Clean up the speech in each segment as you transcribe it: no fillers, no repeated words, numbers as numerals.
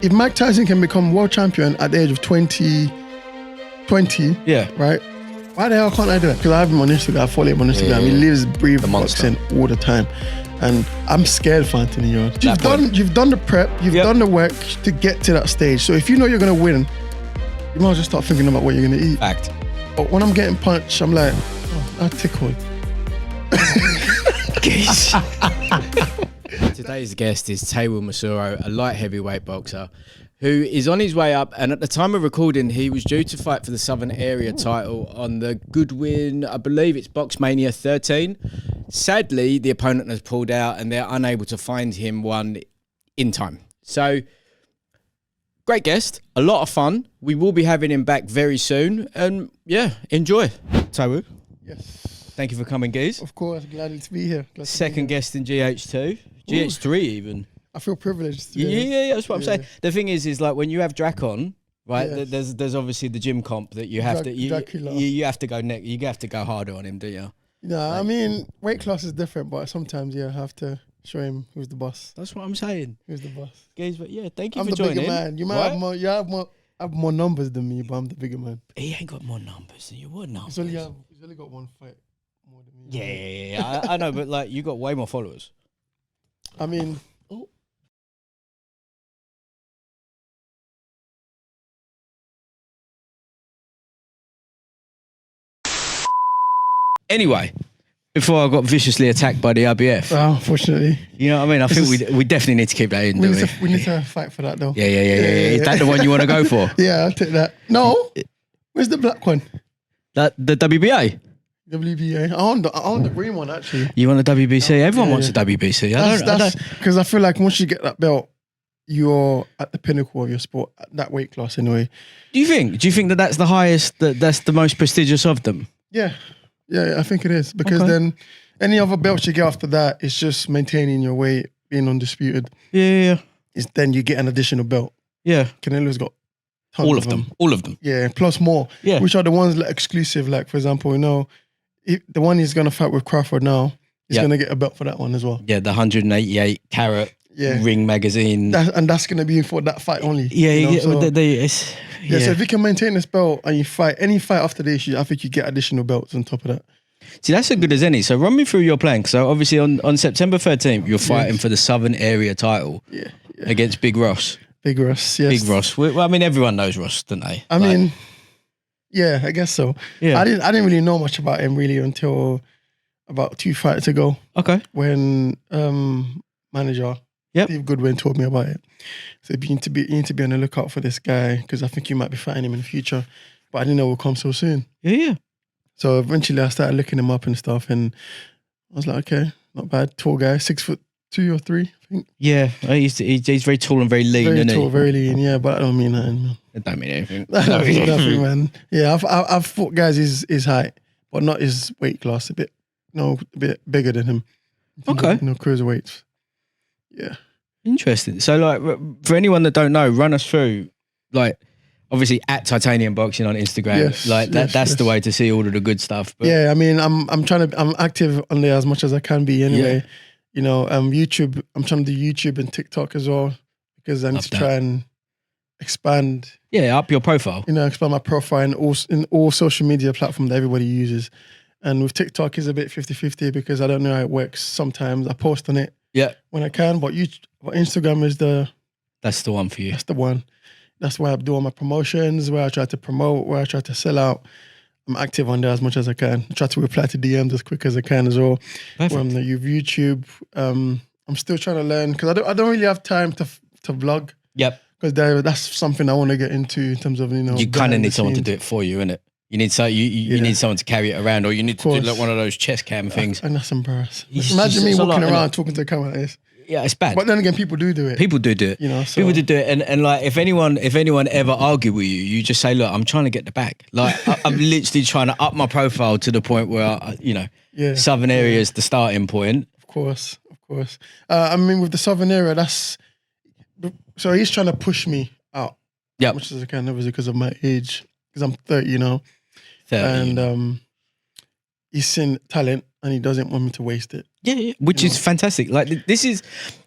If Mike Tyson can become world champion at the age of 20, Yeah. right? Why the hell can't I do it? Because I have him on Instagram, I follow him on Instagram. Yeah. He lives, breathes monster. boxing all the time. And I'm scared for Anthony Yarde. You've done the prep, you've done the work to get to that stage. So if you know you're going to win, you might as well start thinking about what you're going to eat. Fact. But when I'm getting punched, I'm like, oh, I'm tickled. Today's guest is Taiwo Mosoru, a light heavyweight boxer who is on his way up, and at the time of recording he was due to fight for the Southern Area title on the Goodwin, I believe it's Boxmania 13. Sadly, the opponent has pulled out and they're unable to find him one in time. So, great guest, a lot of fun. We will be having him back very soon, and yeah, enjoy. Taiwo. Yes. Thank you for coming, Geese. Of course, glad to be here. Second guest in GH2, GH3 even. I feel privileged. Yeah, that's what I'm saying. The thing is like when you have Drac on, right? Yes. There's obviously the gym comp that you have you have to go next. You have to go harder on him, do you? No, like, I mean weight class is different, but sometimes I have to show him who's the boss. That's what I'm saying. Who's the boss? Guys, but yeah, thank you I'm for joining. I'm the bigger man. You might have more numbers than me, but I'm the bigger man. He ain't got more numbers than you. What numbers? He's only got one fight more than me. Yeah. I know, but like you got way more followers. I mean. Anyway, before I got viciously attacked by the RBF. Well, unfortunately. You know what I mean? I think we definitely need to keep that in, we need to fight for that, though. Yeah. Is that the one you want to go for? Yeah, I'll take that. No. Where's the black one? The WBA? WBA. I own the green one, actually. You want the WBC? Everyone wants the WBC. That's because I feel like once you get that belt, you're at the pinnacle of your sport, at that weight class anyway. Do you think that that's the highest, that's the most prestigious of them? Yeah, I think it is. Because then any other belts you get after that, it's just maintaining your weight, being undisputed. Yeah. Then you get an additional belt. Yeah. Canelo's got tons all of them. Yeah, plus more. Yeah. Which are the ones like exclusive, like for example, the one he's going to fight with Crawford now, he's going to get a belt for that one as well. Yeah, the 188 carat ring magazine. That's going to be for that fight only. Yeah, so if you can maintain this belt and you fight, any fight after the issue, I think you get additional belts on top of that. See, that's as good as any. So run me through your plan. So obviously on September 13th, you're fighting for the Southern Area title against Big Ross. Big Ross, yes. Big Ross. Well, I mean, everyone knows Ross, don't they? I mean, yeah, I guess so. Yeah. I didn't really know much about him really until about 2 fights ago. Okay. When manager Steve Goodwin told me about it. So you need to be on the lookout for this guy because I think you might be fighting him in the future. But I didn't know it would come so soon. Yeah. So eventually I started looking him up and stuff, and I was like, okay, not bad. Tall guy, 6'2" or 3, I think. Yeah, he's very tall and very lean, isn't he? Very tall, very lean, yeah, but I don't mean nothing, man. It don't mean anything. That don't mean nothing, man. Yeah, I've fought guys his height, but not his weight class, a bit bigger than him. Okay. Cruiserweights. Yeah. Interesting. So, like, for anyone that don't know, run us through, like, obviously at Titanium Boxing on Instagram. Yes, that's the way to see all of the good stuff. But yeah, I mean, I'm active on there as much as I can be anyway. Yeah. YouTube, I'm trying to do YouTube and TikTok as well because I need to try and expand. Yeah, up your profile. Expand my profile in all social media platforms that everybody uses. And with TikTok, it's a bit 50-50 because I don't know how it works. Sometimes I post on it when I can, but Instagram is that's the one for you. That's the one. That's where I do all my promotions, where I try to promote, where I try to sell out. I'm active on there as much as I can. I try to reply to DMs as quick as I can as well. Perfect. When I use YouTube, I'm still trying to learn because I don't really have time to vlog. Yep. Because that's something I want to get into in terms of You kind of need someone to do it for you, innit? You need you need someone to carry it around, or you need to do like one of those chest cam things. And that's embarrassing. Imagine me walking around talking to the camera like this. Yeah, it's bad. But then again, people do it. People do it. People do it. And like, if anyone ever argue with you, you just say, look, I'm trying to get the bag. Like, I'm literally trying to up my profile to the point where, Southern Area is the starting point. Of course. I mean, with the Southern Area, so he's trying to push me out. Yeah. As much as I can, obviously, because of my age. Because I'm 30, 30. And he's seen talent and he doesn't want me to waste it. Yeah, which is fantastic. Like this is.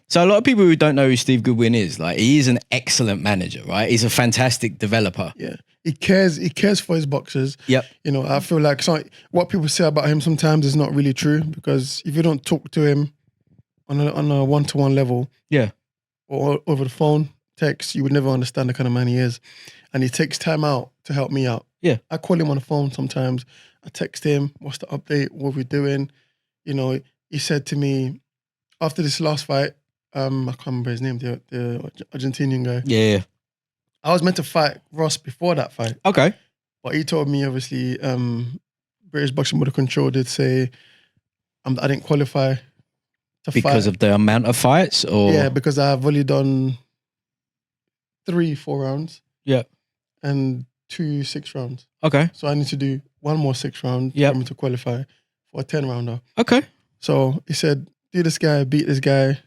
So a lot of people who don't know who Steve Goodwin is, like he is an excellent manager, right? He's a fantastic developer. Yeah. He cares for his boxers. Yep. You know, I feel like what people say about him sometimes is not really true, because if you don't talk to him on a one-to-one level, or over the phone, text, you would never understand the kind of man he is. And he takes time out to help me out. Yeah. I call him on the phone sometimes. I text him, what's the update, what we're doing. You know, he said to me after this last fight, I can't remember his name, the Argentinian guy. Yeah. I was meant to fight Ross before that fight. Okay. But he told me, obviously, British Boxing Board of Control did say I didn't qualify to fight. Because of the amount of fights? Or Yeah, because I've only done 3-4 rounds. Yeah. And 2 6 rounds. Okay. So I need to do 1 more 6 round for me to qualify for a 10 rounder. Okay. So he said, do this guy, beat this guy.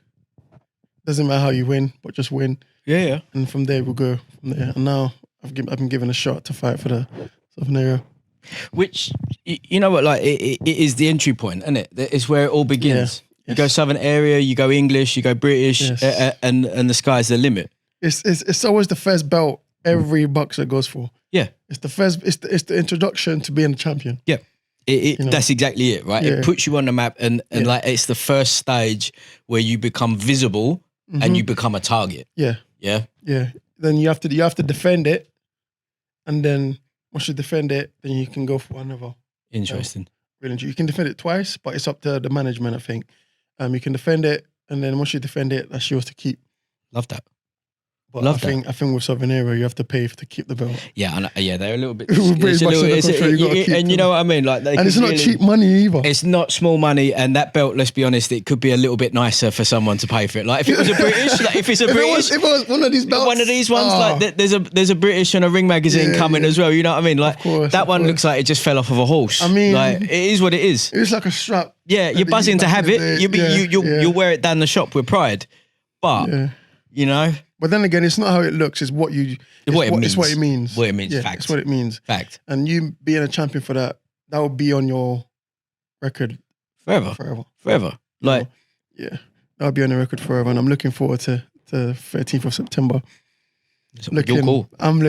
Doesn't matter how you win, but just win. Yeah. And from there we'll go from there. And now I've been given a shot to fight for the Southern area. Which, you know what, like it is the entry point, isn't it? It's where it all begins. Yeah. You go Southern area, you go English, you go British, and the sky's the limit. It's always the first belt every boxer goes for. Yeah. It's the first. It's the introduction to being a champion. Yeah. That's exactly it, right? Yeah. It puts you on the map, and like it's the first stage where you become visible and you become a target. Yeah. Yeah. Yeah. Then you have to defend it, and then once you defend it, then you can go for another. Interesting. You can defend it twice, but it's up to the management, I think. You can defend it, and then once you defend it, that's yours to keep. Love that. But I think with Southern Area, you have to pay to keep the belt. Yeah, they're a little bit. And you know what I mean, like, and it's not cheap money either. It's not small money, and that belt, let's be honest, it could be a little bit nicer for someone to pay for it. Like if it was a British, if it was one of these belts, one of these ones, like there's a British and a Ring magazine coming as well. You know what I mean? Like that one looks like it just fell off of a horse. I mean, like it is what it is. It's like a strap. Yeah, you're buzzing to have it. You'll wear it down the shop with pride, but you know. But then again, it's not how it looks. It's what you. It's what it means. What it means. Yeah, fact. It's what it means. Fact. And you being a champion for that will be on your record forever. Like, that'll be on the record forever. And I'm looking forward to the 13th of September. You're cool. I'm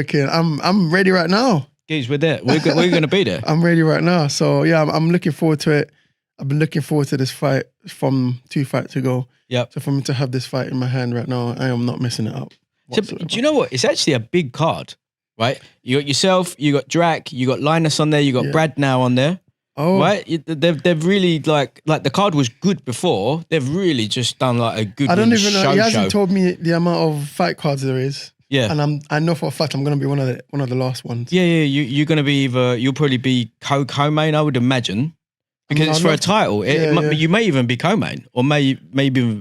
ready right now. Guys, we're there. We're going to be there. I'm ready right now. So yeah, I'm looking forward to it. I've been looking forward to this fight from 2 fights ago. Yep. So for me to have this fight in my hand right now, I am not messing it up. So, do you know what? It's actually a big card, right? You got yourself, you got Drac, you got Linus on there, you got Brad now on there. Oh, right. They've really like the card was good before. They've really just done like a good. I don't even know. He hasn't show. told me the amount of fight cards there is. Yeah, and I know for a fact I'm going to be one of the last ones. Yeah. You're going to be you'll probably be co-main, I would imagine. Because it's for a title. You may even be co-main, or maybe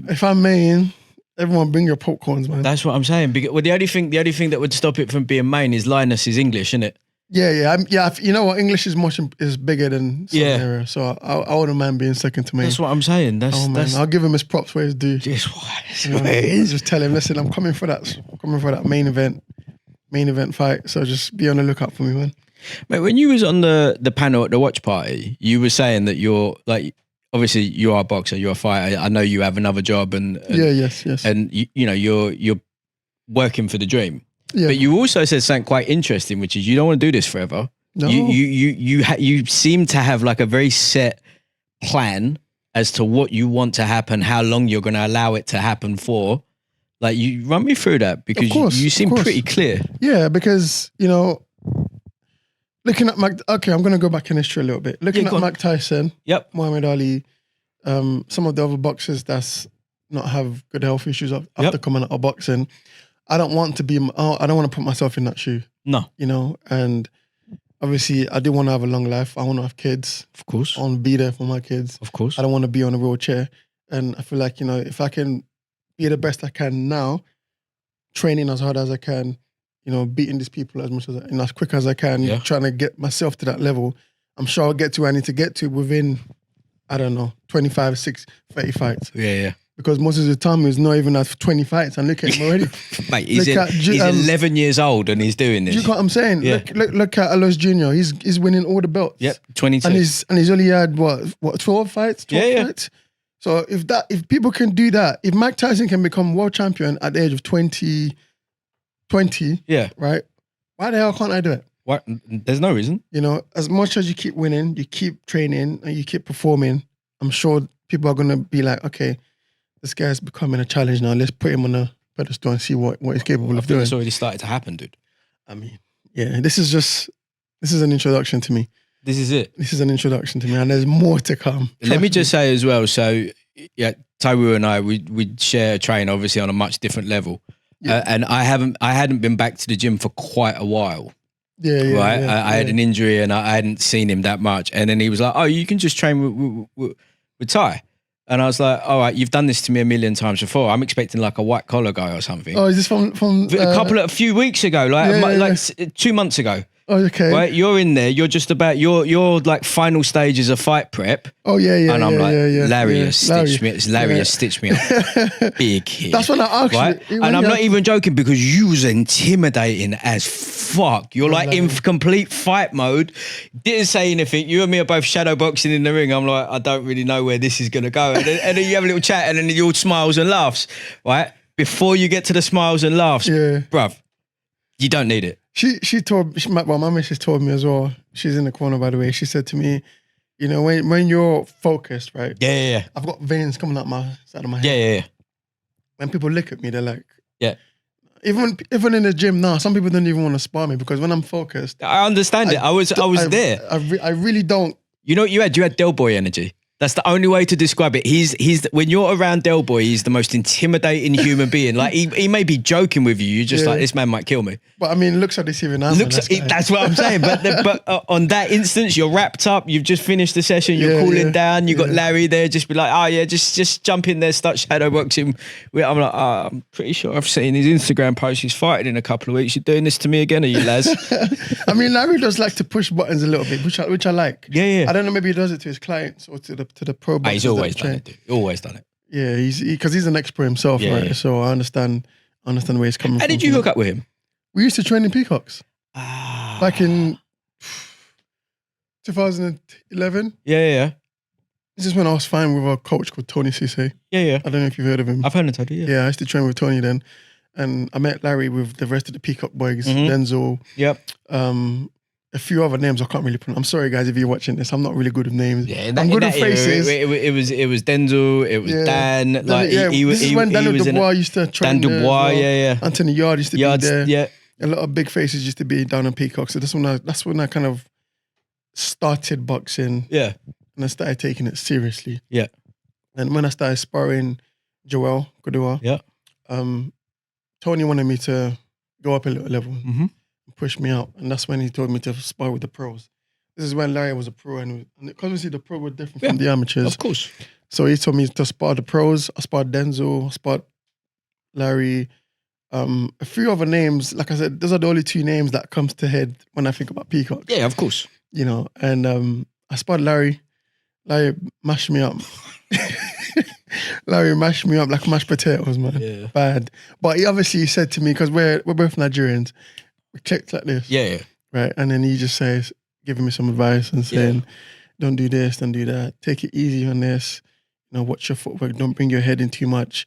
if I'm main, everyone bring your popcorns, man. That's what I'm saying. Because, the only thing that would stop it from being main is Linus is English, isn't it? Yeah. You know what? English is bigger than Southern area, so I wouldn't mind being second to main. That's what I'm saying. I'll give him his props where his due. Just tell him, listen, I'm coming for that main event fight. So just be on the lookout for me, man. Mate, when you was on the panel at the watch party, you were saying that you're like, obviously you are a boxer, you're a fighter. I know you have another job and yes. And you know, you're working for the dream. Yeah. But you also said something quite interesting, which is you don't want to do this forever. No. You seem to have like a very set plan as to what you want to happen, how long you're going to allow it to happen for. Like, you run me through that, because you seem pretty clear. Yeah, because, you know, looking at I'm going to go back in history a little bit. Looking at Mike Tyson, Muhammad Ali, some of the other boxers that's not have good health issues after coming out of boxing. I don't want to put myself in that shoe. No. You know, and obviously I do want to have a long life. I want to have kids. Of course. I want to be there for my kids. Of course. I don't want to be on a wheelchair. And I feel like, you know, if I can be the best I can now, training as hard as I can, you know, beating these people as much as as quick as I can, trying to get myself to that level, I'm sure I'll get to where I need to get to within, I don't know, 25, 30 fights. Yeah. Because most of the time he's not even at 20 fights, and look at him already. Mate, he's 11 years old and he's doing this. Do you know what I'm saying? Yeah. Look at Alois Jr. He's winning all the belts. Yep, 22. And he's only had what 12 fights? 12 fights? So if people can do that, if Mike Tyson can become world champion at the age of 20, Yeah. right? Why the hell can't I do it? What? There's no reason. You know, as much as you keep winning, you keep training, and you keep performing, I'm sure people are going to be like, okay, this guy's becoming a challenge now. Let's put him on a pedestal and see what he's capable of doing. It's already started to happen, dude. I mean, yeah, this is an introduction to me. This is it. This is an introduction to me, and there's more to come. Let me just say as well, so yeah, Taiwo and I, we share a train obviously on a much different level. Yeah. And I hadn't been back to the gym for quite a while. Yeah, right. I had an injury and I hadn't seen him that much. And then he was like, "Oh, you can just train with Tai." And I was like, "All right, you've done this to me a million times before. I'm expecting like a white collar guy or something." Oh, is this from a few weeks ago, like 2 months ago? Oh, okay. Right, you're in there. You're just about your like final stages of fight prep. Oh yeah. And I'm Larry has stitched me. Larry has stitched me up. Big hit. That's when I asked right? you. And I'm not even joking because you was intimidating as fuck. You're like in complete fight mode. Didn't say anything. You and me are both shadow boxing in the ring. I'm like, I don't really know where this is gonna go. And then you have a little chat, and then you all smiles and laughs. Right before you get to the smiles and laughs, bruv, you don't need it. My missus told me as well. She's in the corner, by the way. She said to me, you know, when you're focused, right? Yeah. I've got veins coming out my side of my head. Yeah. When people look at me, they're like, yeah. Even in the gym now, some people don't even want to spar me because when I'm focused, I understand it. I was there. I really don't. You know what you had? You had Del Boy energy. That's the only way to describe it. He's when you're around Del Boy, he's the most intimidating human being. Like he may be joking with you. You're just like, this man might kill me. But I mean, looks like deceiving. That's what I'm saying. But on that instance, you're wrapped up. You've just finished the session. You're cooling down. You got Larry there. Just be like, oh yeah, just jump in there, start shadow boxing. I'm like, I'm pretty sure I've seen his Instagram post. He's fighting in a couple of weeks. You're doing this to me again, are you, Laz? I mean, Larry does like to push buttons a little bit, which I like. Yeah. I don't know. Maybe he does it to his clients or to the pro. He's always done it, dude. Always done it. Yeah, because he's an expert himself, right? Yeah. So I understand where he's coming from. How did you hook up with him? We used to train in Peacocks. Back in 2011. Yeah. This is when I was fine with a coach called Tony Cisse. Yeah. I don't know if you've heard of him. I've heard of Tony, Yeah, I used to train with Tony then. And I met Larry with the rest of the Peacock boys, Denzel. Yep. A few other names I can't really pronounce. I'm sorry, guys, if you're watching this. I'm not really good with names. Yeah, I'm good with faces. It was Denzel. It was Dan. Like this is when Dutch Dore-Boize used to train. Dan Dubois, yeah. Anthony Yarde used to be there. Yeah. A lot of big faces used to be down in Peacock. So that's when I kind of started boxing. Yeah. And I started taking it seriously. Yeah. And when I started sparring Joel Godua, Tony wanted me to go up a little level. Push me out, and that's when he told me to spar with the pros. This is when Larry was a pro, and obviously the pro were different from the amateurs. Of course. So he told me to spar the pros. I sparred Denzel, I sparred Larry, a few other names. Like I said, those are the only two names that comes to head when I think about Peacock. Yeah, of course. You know, and I sparred Larry. Larry mashed me up. Larry mashed me up like mashed potatoes, man. Yeah. Bad. But he obviously said to me, because we're both Nigerians, we clicked like this. Yeah. Right. And then he just says, giving me some advice and saying, don't do this, don't do that. Take it easy on this. You know, watch your footwork. Don't bring your head in too much.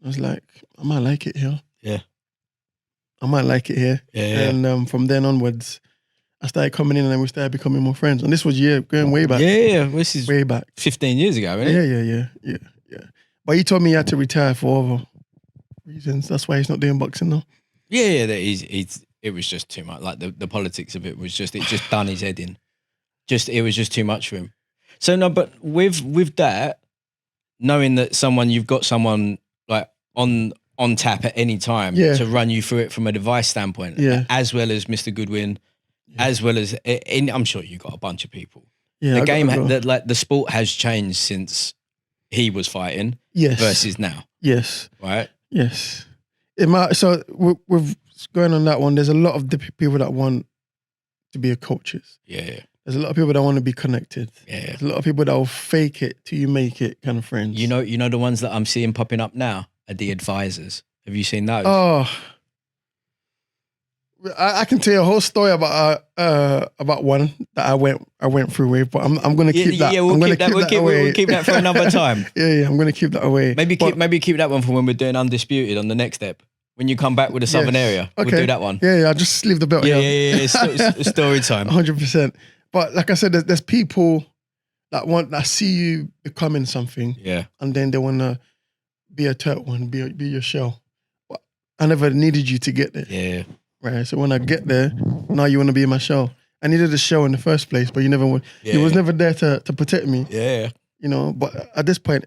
I was like, I might like it here. Yeah. I might like it here. Yeah. And from then onwards, I started coming in and we started becoming more friends. And this was going way back. Yeah. This is way back. 15 years ago, isn't it? Yeah. But he told me he had to retire for other reasons. That's why he's not doing boxing now. Yeah. It was just too much. Like the politics of it just done his head in. It was just too much for him. So no, but with that, knowing that you've got someone like on tap at any time to run you through it from a device standpoint, as well as Mr. Goodwin, as well as I'm sure you got a bunch of people. Yeah, the game, the sport has changed since he was fighting versus now. Yes. Right. Yes. So with going on that one, there's a lot of the people that want to be coaches. Yeah. There's a lot of people that want to be connected. Yeah. There's a lot of people that will fake it till you make it kind of friends. You know the ones that I'm seeing popping up now are the advisors. Have you seen those? Oh. I can tell you a whole story about one that I went through with, but I'm gonna keep that. Yeah, we'll keep that for another time. yeah, I'm gonna keep that away. Maybe keep that one for when we're doing Undisputed on the next step. When you come back with the Southern area, we'll do that one. Yeah, I'll just leave the belt. Yeah. It's story time. 100%. But like I said, there's people that see you becoming something. Yeah. And then they wanna be a turtle and be your shell. But I never needed you to get there. Yeah. Right. So when I get there, now you want to be in my shell. I needed a shell in the first place, but you was never there to protect me. Yeah. You know, but at this point,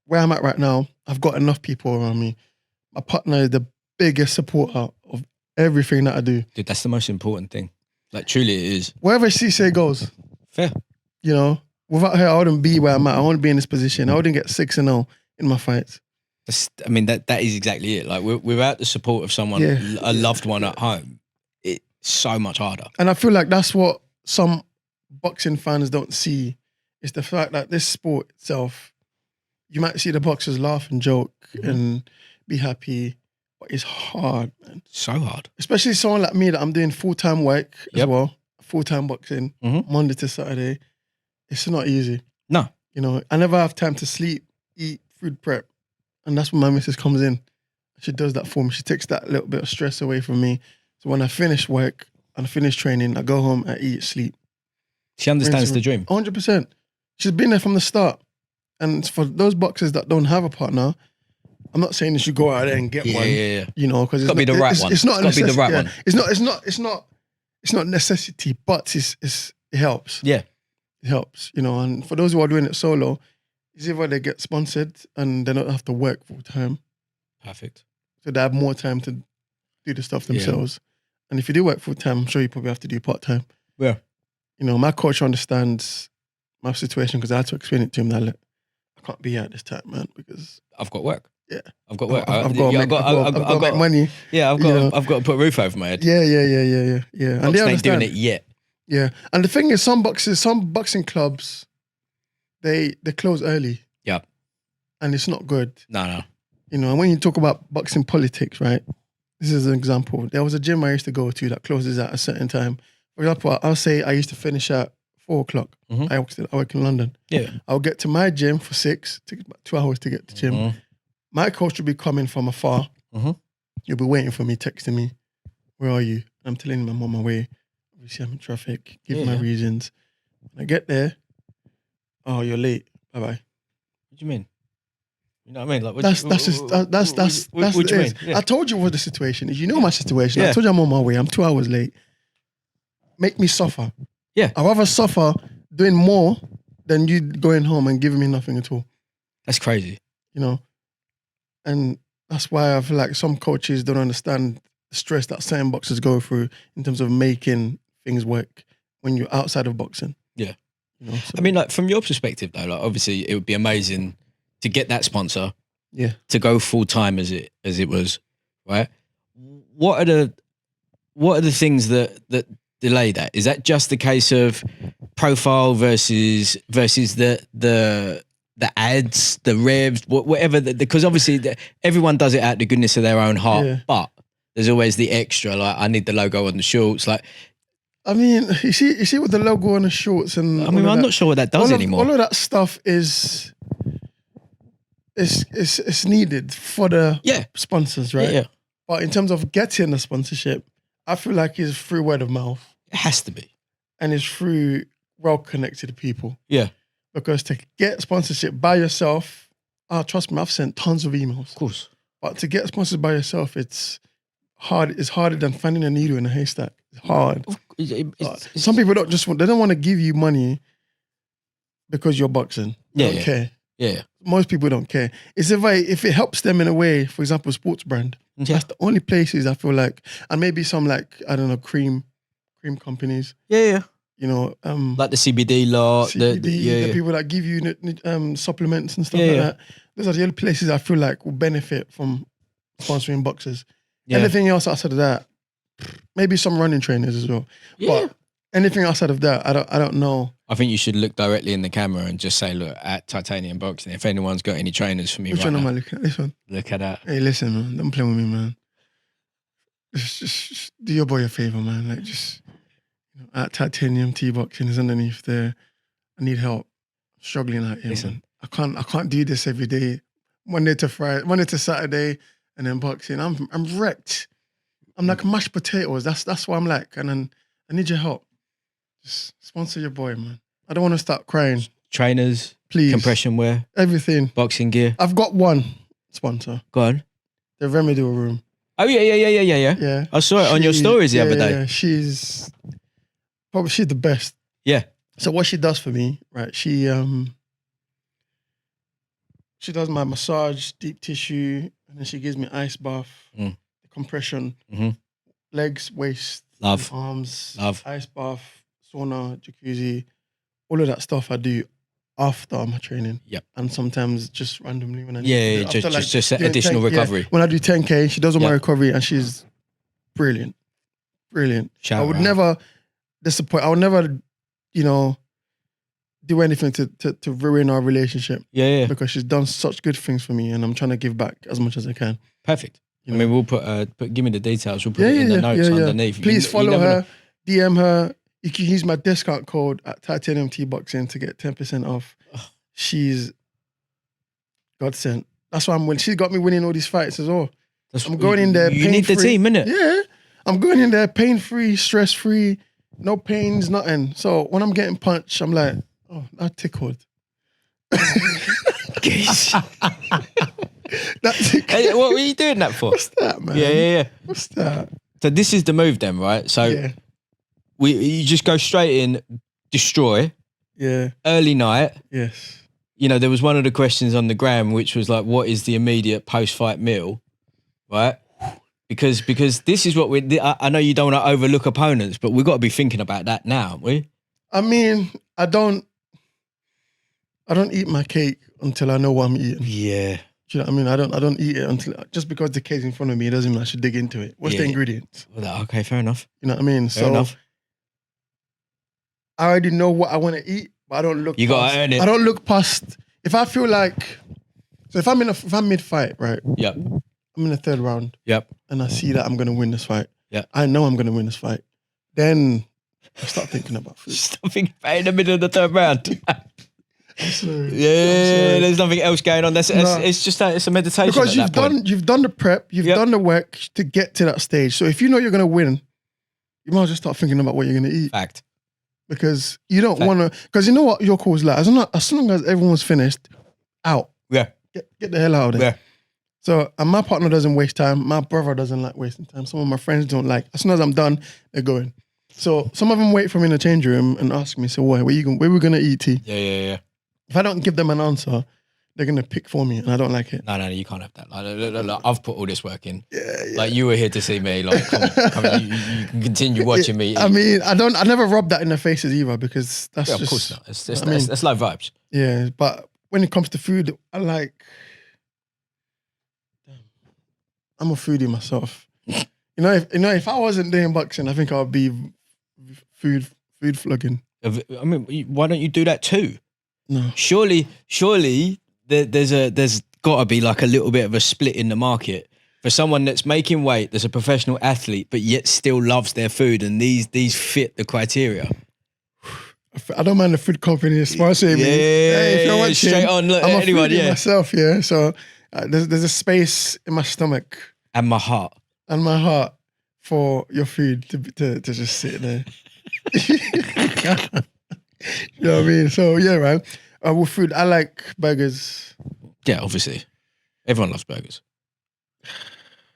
where I'm at right now, I've got enough people around me. My partner is the biggest supporter of everything that I do. Dude, that's the most important thing. Like, truly it is. Wherever she say goes. Fair. You know, without her, I wouldn't be where I'm at. I wouldn't be in this position. I wouldn't get 6-0 in my fights. That is exactly it. Like, without the support of someone, a loved one at home, it's so much harder. And I feel like that's what some boxing fans don't see. Is the fact that this sport itself, you might see the boxers laugh and joke and be happy, but it's hard, man. So hard. Especially someone like me that I'm doing full-time work as well, full-time boxing, Monday to Saturday. It's not easy. No. You know, I never have time to sleep, eat, food prep. And that's when my missus comes in. She does that for me. She takes that little bit of stress away from me. So when I finish work and finish training, I go home, I eat, sleep. She understands the dream. 100%. She's been there from the start. And for those boxers that don't have a partner, I'm not saying they should go out there and get one. Yeah. You know, because it's got to be the right one. It's not got to be the right one. It's not necessity, but it helps. Yeah. It helps, you know. And for those who are doing it solo, it's either they get sponsored and they don't have to work full time. Perfect. So they have more time to do the stuff themselves. Yeah. And if you do work full time, I'm sure you probably have to do part time. Yeah. You know, my coach understands my situation because I had to explain it to him that look, I can't be here at this time, man, because I've got work. Yeah. I've got work. I've got to make money. Yeah, I've got to put a roof over my head. Yeah. And they ain't doing it yet. Yeah. And the thing is, some boxing clubs, they close early. Yeah. And it's not good. No. You know, and when you talk about boxing politics, right? This is an example. There was a gym I used to go to that closes at a certain time. For example, I'll say I used to finish at 4:00. I work in London. Yeah. I'll get to my gym for 6, take about 2 hours to get to the gym. My coach will be coming from afar. You'll be waiting for me, texting me, where are you? I'm telling him I'm on my way. Obviously, I'm in traffic. Give my reasons. When I get there, oh, you're late. Bye-bye. What do you mean? You know what I mean? Like, that's what you mean? Yeah. I told you what the situation is. You know my situation. I told you I'm on my way. I'm 2 hours late. Make me suffer. Yeah. I'd rather suffer doing more than you going home and giving me nothing at all. That's crazy. You know? And that's why I feel like some coaches don't understand the stress that certain boxers go through in terms of making things work when you're outside of boxing. Yeah. You know, so. I mean, like, from your perspective though, like, obviously it would be amazing to get that sponsor. Yeah. To go full time as it was, right? What are the things that delay that? Is that just the case of profile versus the ads, the revs, whatever? Because obviously everyone does it out of the goodness of their own heart, but there's always the extra. Like, I need the logo on the shorts. Like, I mean, you see with the logo on the shorts and I mean, I'm not sure what that does anymore. All of that stuff is it's needed for the sponsors, right? Yeah. But in terms of getting the sponsorship, I feel like it's through word of mouth. It has to be. And it's through well-connected people. Yeah. Because to get sponsorship by yourself, trust me, I've sent tons of emails. Of course. But to get sponsored by yourself, it's hard. It's harder than finding a needle in a haystack. It's hard. Some people they don't want to give you money because you're boxing. They don't care. Yeah. Most people don't care. It's if it helps them in a way, for example, sports brand. Yeah. That's the only places I feel like, and maybe some like, I don't know, cream companies. Yeah. You know, like the CBD lot, the people that give you supplements and stuff like that. Those are the only places I feel like will benefit from sponsoring boxers. Yeah. Anything else outside of that, maybe some running trainers as well. Yeah. But anything outside of that, I don't know. I think you should look directly in the camera and just say, look, at Titanium Boxing, if anyone's got any trainers for me. Which one am I looking at? This one? Look at that. Hey, listen, man, don't play with me, man. just do your boy a favor, man. Like just at Titanium T-Boxing is underneath there. I need help. I'm struggling out here, man. I can't do this every day. Monday to Saturday, and then boxing. I'm wrecked. I'm like mashed potatoes. That's what I'm like. And then I need your help. Just sponsor your boy, man. I don't want to start crying. Trainers, please. Compression wear, everything. Boxing gear. I've got one sponsor. Go on. The Remedial Room. Oh yeah. I saw it on your stories the other day. Yeah, she's the best. Yeah. So what she does for me, right? She does my massage, deep tissue, and then she gives me ice bath, compression, legs, waist, arms, ice bath, sauna, jacuzzi, all of that stuff I do after my training. Yep. And sometimes just randomly when I need to do it. Just additional recovery. When I do 10K, she does all my recovery and she's brilliant. I would never disappoint. I would never, do anything to ruin our relationship. Yeah. Because she's done such good things for me and I'm trying to give back as much as I can. Perfect. I mean, we'll put give me the details. We'll put it in the notes underneath. Please follow her, DM her. You can use my discount code at Titanium T-Boxing to get 10% off. She's godsend. That's why she's got me winning all these fights as well. I'm going in there pain-free. You need the team, innit? Yeah. I'm going in there pain-free, stress-free, no pains, nothing. So when I'm getting punched, I'm like, oh, that tickled. Hey, what were you doing that for? What's that, man? Yeah. What's that? So this is the move then, right? So you just go straight in, destroy. Yeah. Early night. Yes. There was one of the questions on the gram which was like, what is the immediate post-fight meal? Right? Because this is what I know you don't want to overlook opponents, but we've got to be thinking about that now, haven't we? I mean, I don't eat my cake until I know what I'm eating. Yeah. Do you know what I mean? I don't eat it until just because the cake's in front of me, it doesn't mean I should dig into it. What's the ingredients? Well, okay, fair enough. You know what I mean? Fair enough. I already know what I want to eat, but I don't look. You gotta earn it. I don't look past. If I feel like, so if I'm mid-fight, right? Yep. I'm in the third round. Yep. And I see that I'm gonna win this fight. Yeah. I know I'm gonna win this fight. Then I start thinking about food. Stop thinking about in the middle of the third round. Sorry. Yeah, there's nothing else going on. It's just it's a meditation. Because you've done the prep, you've done the work to get to that stage. So if you know you're gonna win, you might as well start thinking about what you're gonna eat. Fact. Because you don't want to. Because you know what your call's like. As long as everyone's finished, out. Yeah. Get the hell out of there. Yeah. So and my partner doesn't waste time. My brother doesn't like wasting time. Some of my friends don't like. As soon as I'm done, they're going. So some of them wait for me in the change room and ask me, "So where we gonna eat, T?" Yeah. If I don't give them an answer, they're gonna pick for me, and I don't like it. No, you can't have that. Look, I've put all this work in. Yeah. Like you were here to see me. Like, come on, you can continue watching me. I mean, I never rub that in their faces either because that's just. Of course not. It's low vibes. Yeah, but when it comes to food, I'm a foodie myself. If I wasn't doing boxing, I think I'd be food vlogging. I mean, why don't you do that too? No. Surely there's got to be like a little bit of a split in the market for someone that's making weight, that's a professional athlete, but yet still loves their food, and these fit the criteria. I don't mind the food company sponsoring me. If you're watching, straight on. Look, I'm a anyone, foodie myself, yeah. So there's a space in my stomach and my heart for your food to just sit there. You know what I mean? So yeah, right. With food, I like burgers. Yeah, obviously, everyone loves burgers.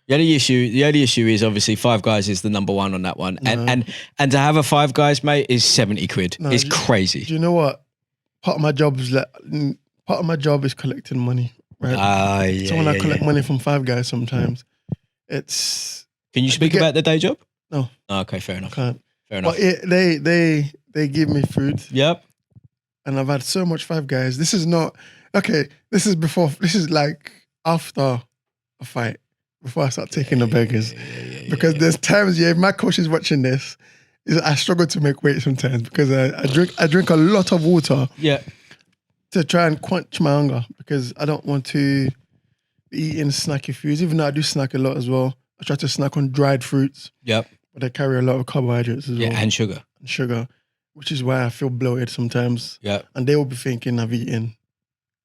The only issue is obviously Five Guys is the number one on that one, and to have a Five Guys, mate, is 70 quid. It's crazy. Do you know what? Part of my job is collecting money, right? So when I collect money from Five Guys, sometimes it's. Can you speak about the day job? No. Oh, okay, fair enough. I can't. Fair enough. But they give me food. Yep. And I've had so much Five Guys. This is not okay. This is like after a fight. Before I start taking the burgers. Because there's times, if my coach is watching this, I struggle to make weight sometimes because I drink a lot of water to try and quench my hunger because I don't want to be eating snacky foods, even though I do snack a lot as well. I try to snack on dried fruits. Yep. But they carry a lot of carbohydrates as well. Yeah, and sugar. And sugar, which is why I feel bloated sometimes. Yeah. And they will be thinking I've eaten.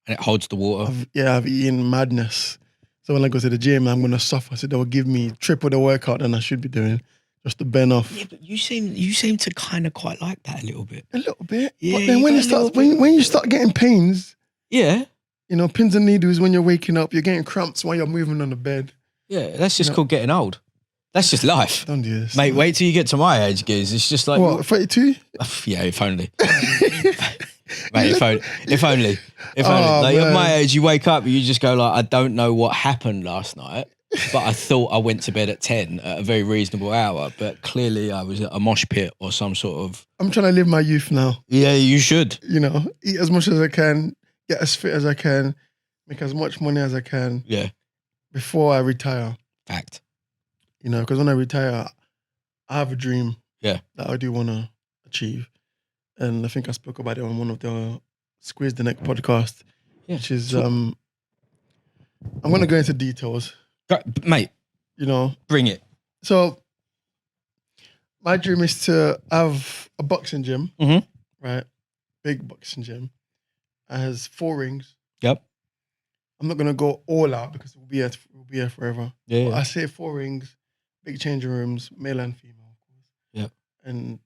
And it holds the water. I've eaten madness. So when I go to the gym, I'm going to suffer. So they'll give me triple the workout than I should be doing just to burn off. Yeah, but you seem to kind of quite like that a little bit. A little bit. Yeah, but then when you start getting pains, yeah, pins and needles when you're waking up, you're getting cramps while you're moving on the bed. Yeah, that's just called getting old. That's just life. Don't do this. Mate, wait till you get to my age, Giz. It's just like... What, 32? Yeah, if only. Mate, if only. Oh, like, man. at my age, you wake up, you just go like, I don't know what happened last night, but I thought I went to bed at 10 at a very reasonable hour, but clearly I was at a mosh pit or some sort of... I'm trying to live my youth now. Yeah, you should. Eat as much as I can, get as fit as I can, make as much money as I can. Yeah. Before I retire. Fact. Because when I retire, I have a dream that I do want to achieve. And I think I spoke about it on one of the Squeeze the Neck podcast, which is, I'm going to go into details. Mate, bring it. So my dream is to have a boxing gym, right? Big boxing gym. It has 4 rings. Yep. I'm not going to go all out because we'll be here forever. Yeah. But I say 4 rings. Big changing rooms, male and female, of course. Yeah. And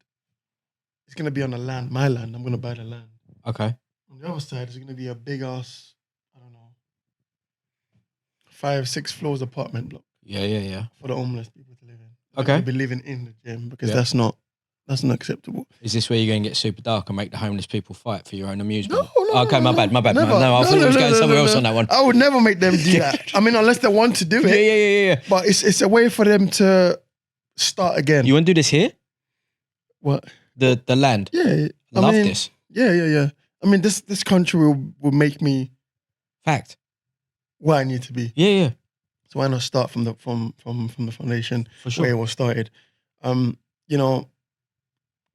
it's going to be on the land, my land. I'm going to buy the land. Okay. On the other side, it's going to be a big ass, I don't know, 5-6 floors apartment block. Yeah. For the homeless people to live in. Okay. They'll be living in the gym because that's not acceptable. Is this where you're going to get super dark and make the homeless people fight for your own amusement? No. Okay, my bad. Never. No, I thought it was going somewhere else on that one. I would never make them do that. I mean, unless they want to do it. Yeah. But it's a way for them to start again. You want to do this here? What? The land? Yeah. Love this. Yeah. I mean, this country will make me Fact. where I need to be. Yeah. So why not start from the foundation For sure. where it was started?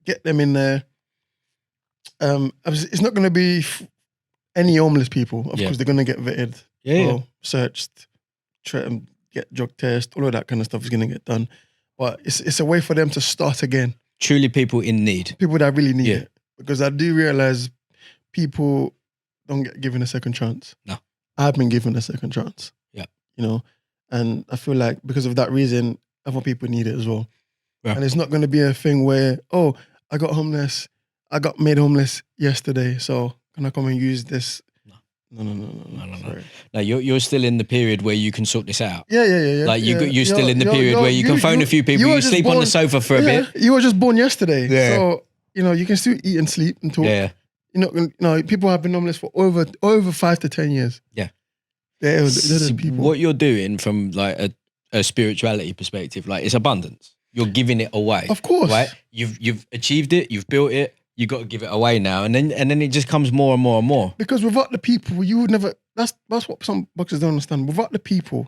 Get them in there. It's not going to be any homeless people. Of course, they're going to get vetted, searched, get drug test, all of that kind of stuff is going to get done. But it's a way for them to start again. Truly people in need. People that really need it. Because I do realize people don't get given a second chance. No. I've been given a second chance. Yeah. And I feel like because of that reason, other people need it as well. Yeah. And it's not going to be a thing where, I got made homeless yesterday, so can I come and use this? No. Sorry. No, you're still in the period where you can sort this out. Yeah. Like you're still in the period where you can phone a few people, you sleep on the sofa for a bit. You were just born yesterday. Yeah. So, you can still eat and sleep and talk. Yeah. People have been homeless for over 5 to 10 years. Yeah. They're the people. What you're doing from like a spirituality perspective, like it's abundance. You're giving it away. Of course. Right? You've achieved it, you've built it, you got to give it away now. And then it just comes more and more and more. Because without the people, you would never, that's what some boxers don't understand. Without the people,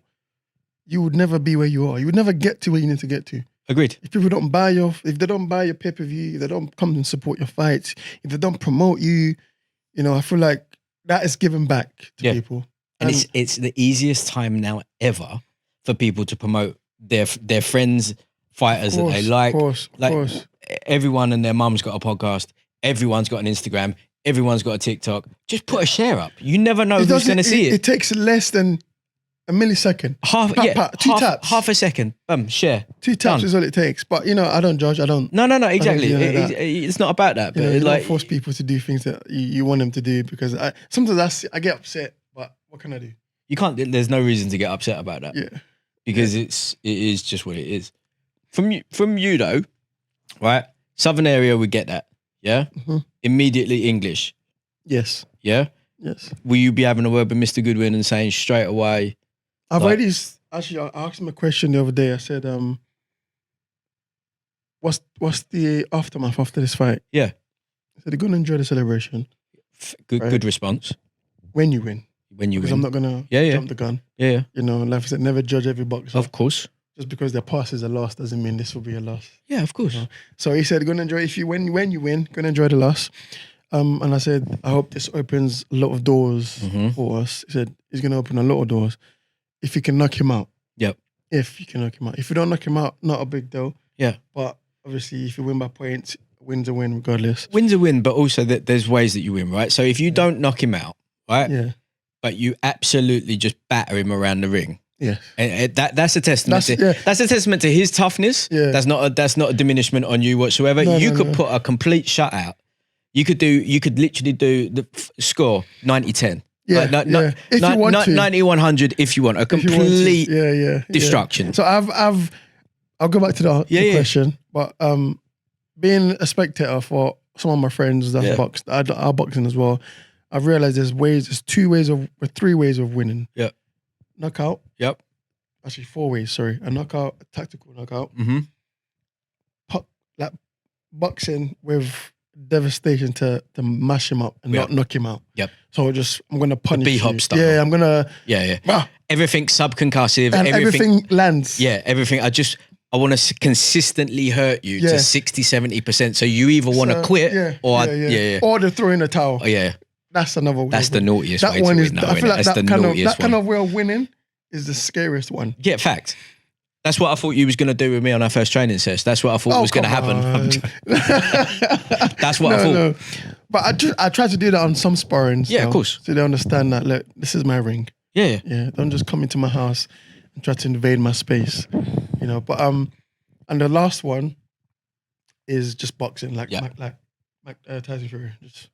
you would never be where you are. You would never get to where you need to get to. Agreed. If they don't buy your pay-per-view, if they don't come and support your fights, if they don't promote you, I feel like that is giving back to people. And it's the easiest time now ever for people to promote their friends, fighters that they like. Of course. Everyone and their mum's got a podcast. Everyone's got an Instagram. Everyone's got a TikTok. Just put a share up. You never know who's going to see it. It takes less than a millisecond. Two taps. Half a second. Share. 2 taps is all it takes. But I don't judge. I don't. No, exactly. It's not about that. But you don't force people to do things that you want them to do because sometimes I get upset. But what can I do? You can't. There's no reason to get upset about that. Yeah. Because it is just what it is. From you though, right? Southern area, we get that. Yeah. Mm-hmm. Immediately English. Yes. Yeah. Yes. Will you be having a word with Mr. Goodwin and saying straight away? I've already actually I asked him a question the other day. I said, what's the aftermath after this fight? Yeah. I said, they're gonna enjoy the celebration. Good response. When you win. Because I'm not gonna jump the gun. Yeah. Like I said, never judge every boxer. Of course. Just because their past is a loss doesn't mean this will be a loss. Yeah, of course. So he said, gonna enjoy when you win, gonna enjoy the loss. And I said, I hope this opens a lot of doors for us. He said he's gonna open a lot of doors if you can knock him out. Yep. if you can knock him out. If you don't knock him out, not a big deal. Yeah. But obviously, if you win by points, win's a win regardless. Win's a win, but also that there's ways that you win, right? So if you don't knock him out, right? Yeah. But you absolutely just batter him around the ring. Yeah. And that's a testament. That's a testament to his toughness. Yeah. That's not a diminishment on you whatsoever. You could put a complete shutout. You could literally do the score 90-10. Yeah, if you want to. 90-100 if you want. A complete destruction. Yeah. So I'll go back to the question. But being a spectator for some of my friends that box, are boxing as well, I've realized there's 3 ways of winning. Yeah. Knockout. Yep. Actually 4 ways, sorry. A knockout, a tactical knockout. Mm-hmm. Like boxing with devastation to mash him up and not knock him out. Yep. So I'm gonna punish you. B-hop style. Yeah, I'm gonna Everything subconcussive. And everything lands. Yeah, everything. I want to consistently hurt you to 60-70%. So you either want to quit or to throw in a towel. Oh, yeah. That's another way. That's the naughtiest way that one to is. win. I feel like that's that the kind of way of winning is the scariest one. Yeah, fact. That's what I thought you was going to do with me on our first training session. That's what I thought was going to happen. That's what I thought. No. But I try to do that on some sparring. Yeah, of course. So they understand that, look, this is my ring. Yeah. Yeah. Don't just come into my house and try to invade my space. You know, but and the last one is just boxing, like Tyson Fury. Just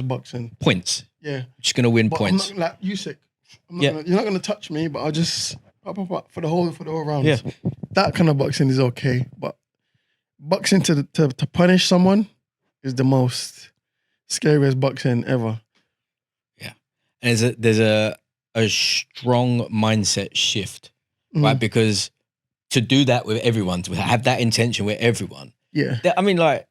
boxing. Points. Yeah. Just gonna win points. I'm not, like Usyk. You're not gonna touch me, but I'll just for the whole round. Yeah. That kind of boxing is okay, but boxing to punish someone is the most scariest boxing ever. Yeah. And there's a strong mindset shift, right? Because to do that with everyone, to have that intention with everyone. Yeah. I mean, like,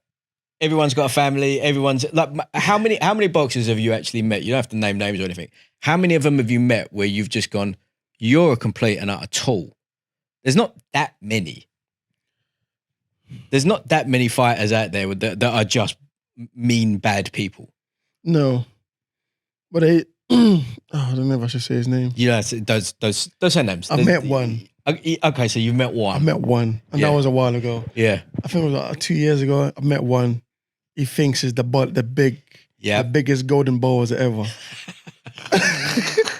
everyone's got a family. Everyone's like, how many boxers have you actually met? You don't have to name names or anything. How many of them have you met where you've just gone, you're a complete and utter tool? There's not that many. There's not that many fighters out there that are just mean, bad people. No. But I don't know if I should say his name. Yeah, those are names. I met one. Okay, so you've met one. I met one, and that was a while ago. Yeah. I think it was like 2 years ago. I met one. He thinks he's the biggest golden balls ever.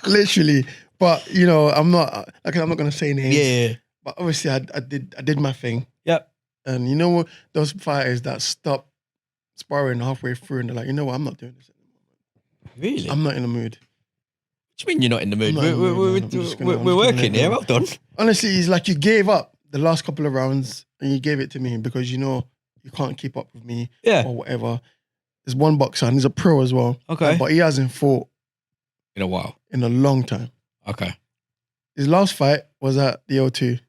Literally. But you know, I'm not gonna say names. Yeah. But obviously I did my thing. Yep. And you know what, those fighters that stop sparring halfway through and they're like, you know what, I'm not doing this anymore. Really? I'm not in the mood. What do you mean you're not in the mood? We're working here. Well done. Honestly, it's like you gave up the last couple of rounds and you gave it to me because you know you can't keep up with me or whatever. There's one boxer and he's a pro as well. Okay. But he hasn't fought in a while. In a long time. Okay. His last fight was at the O2.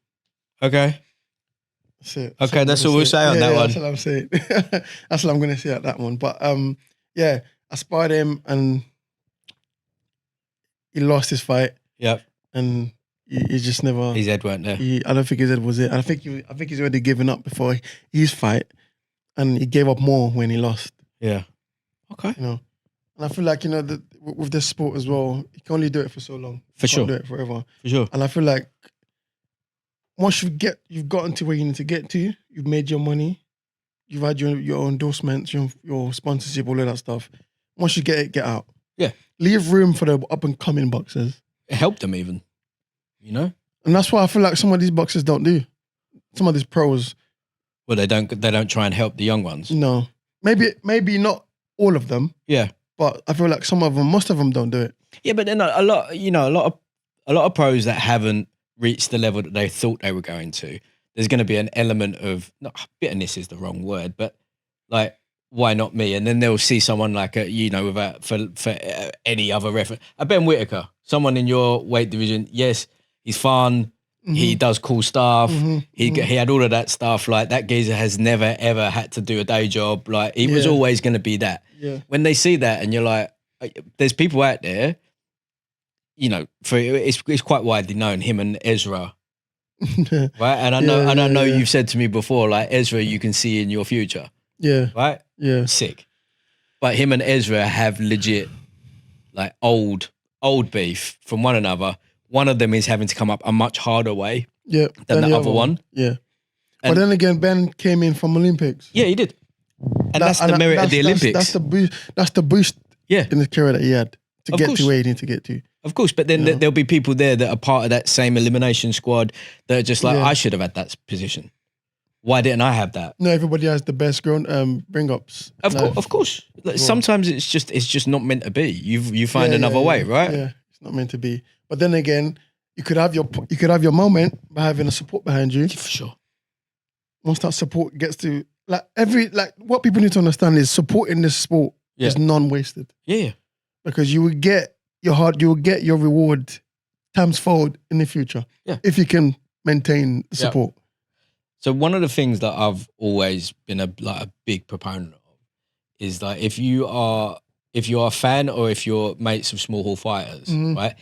Okay. That's it. Okay, that's all we'll say on that one. That's what I'm saying. That's what I'm going to say at that one. But I sparred him and he lost his fight. Yep. And he just never. His head weren't there. I don't think his head was it. I think he's already given up before his fight, and he gave up more when he lost. Yeah. Okay. You know, and I feel like with this sport as well, you can only do it for so long. For sure. You can't do it forever. For sure. And I feel like once you've gotten to where you need to get to, you've made your money, you've had your endorsements, your sponsorship, all of that stuff. Once you get out. Yeah. Leave room for the up and coming boxers. It helped them even, you know? And that's why I feel like some of these boxers don't do. Some of these pros. Well, they don't try and help the young ones. No. Maybe not all of them. Yeah. But I feel like most of them don't do it. Yeah, but then a lot of pros that haven't reached the level that they thought they were going to, there's going to be an element of, bitterness is the wrong word, but like, why not me? And then they'll see someone like for any other reference. Ben Whittaker, someone in your weight division. Yes, he's fun. Mm-hmm. He does cool stuff. Mm-hmm. He had all of that stuff. Like, that geezer has never ever had to do a day job. Like, he was always going to be that. Yeah. When they see that, and you're like, there's people out there, you know, it's quite widely known, him and Ezra. Right? And I know you've said to me before, like, Ezra, you can see in your future. Yeah. Right? Yeah. Sick. But him and Ezra have legit, like, old beef from one another. one of them is having to come up a much harder way Yeah. than the other one. Yeah. And- but then again, Ben came in from Olympics. Yeah, he did. And that's the merit of the Olympics. That's the boost. That's the boost. Yeah. In his career that he had to Of get course. to where he needed to get to. Of course, but then there'll be people there that are part of that same elimination squad that are just like, I should have had that position. Why didn't I have that? No, everybody has the best bring ups. Of course. Like, sometimes it's just not meant to be. You find another way, right? Yeah, it's not meant to be. But then again, you could have your moment by having a support behind you. For sure. Once that support gets to what people need to understand is support in this sport is non-wasted. Yeah. Because you will get your reward times fold in the future. Yeah. If you can maintain the support. So one of the things that I've always been a big proponent of is like if you are a fan or if you're mates of small hall fighters, right?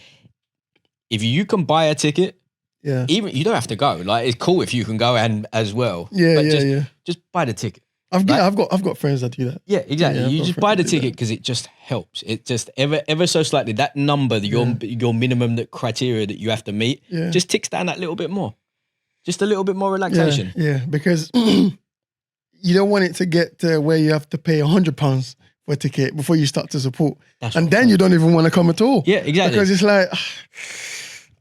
If you can buy a ticket, even you don't have to go. Like it's cool if you can go and as well. Just buy the ticket. I've got friends that do that. Yeah, exactly. Yeah, you just buy the ticket because it just helps. It just ever so slightly that number, your minimum criteria that you have to meet, just ticks down that little bit more. Just a little bit more relaxation. Yeah, because you don't want it to get to where you have to pay £100 for a ticket before you start to support, and then you don't even want to come at all. Yeah, exactly. Because it's like